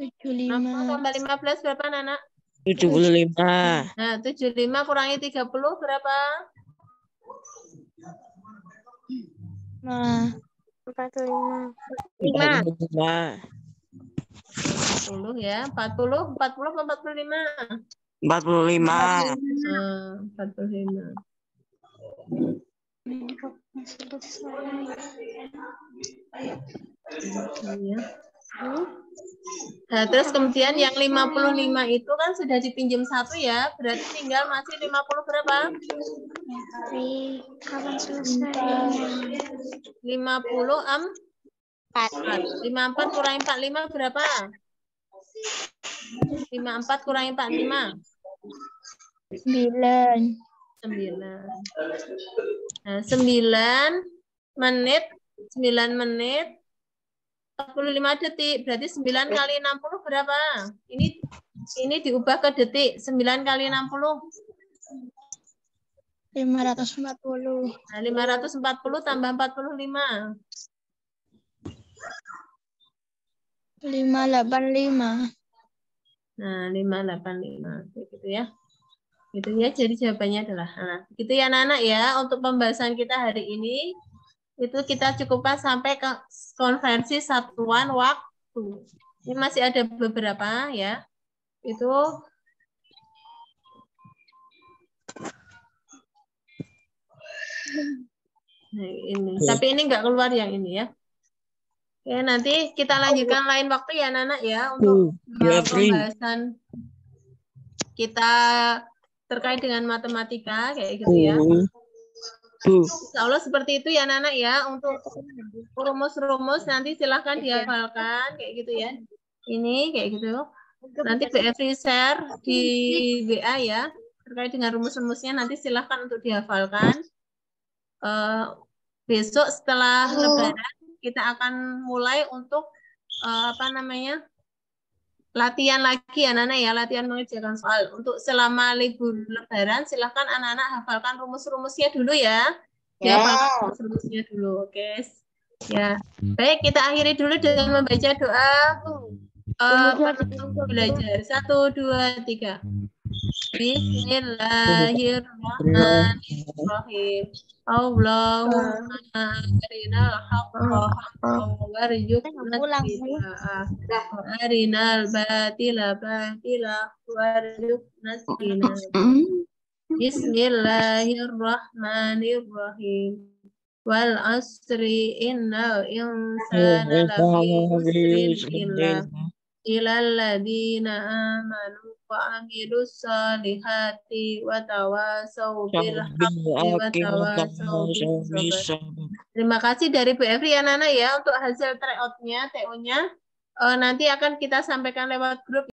60 tambah 15 berapa, Nana? 75. Nah, 75 kurangi 30 berapa? 45. 40 ya. 40 apa 45? 45. 45. Ya. Nah, terus kemudian yang 55 itu kan sudah dipinjam 1 ya, berarti tinggal masih 50 berapa? Kapan selesai? 54. 54 kurangi 45 berapa? 54 kurangi 45. 9. 9. Nah, 9 menit 45 detik. Berarti 9 kali 60 berapa? Ini diubah ke detik. 9 kali 60. 540. Nah, 540 tambah 45. 585. Nah, 585. Gitu ya. Gitu ya. Jadi jawabannya adalah gitu ya anak-anak ya. Untuk pembahasan kita hari ini itu kita cukupkan sampai ke konversi satuan waktu. Ini masih ada beberapa ya. Itu nah, ini. Tapi ini enggak keluar yang ini ya. Oke, nanti kita lanjutkan lain waktu ya anak-anak ya untuk pembahasan kita terkait dengan matematika kayak gitu ya. Insya Allah seperti itu ya anak-anak ya. Untuk rumus-rumus nanti silahkan dihafalkan kayak gitu ya. Ini kayak gitu. Nanti BFRI share di WA ya. Terkait dengan rumus-rumusnya nanti silahkan untuk dihafalkan. Besok setelah Lebaran kita akan mulai untuk latihan lagi anak-anak ya, latihan mengerjakan soal. Untuk selama libur Lebaran silahkan anak-anak hafalkan rumus-rumusnya dulu ya. Dihafalkan rumus-rumusnya dulu, oke. Ya, baik kita akhiri dulu dengan membaca doa belajar 1, 2, 3. Bismillahirrahmanirrahim. Allahumma arinal haqqa haqqan warzuqna ittiba'ah wa arinal batila batila warzuqna ijtinabah. Bismillahirrahmanirrahim. Wal asri innal insana lafi khusrin illal ladzina amanu wa amilus solihati wa tawasaw bil haqqi wa tawasaw bis sabr. Terima kasih dari Bu Evri ya Nana ya untuk hasil tryout-nya, TO-nya. Nanti akan kita sampaikan lewat grup.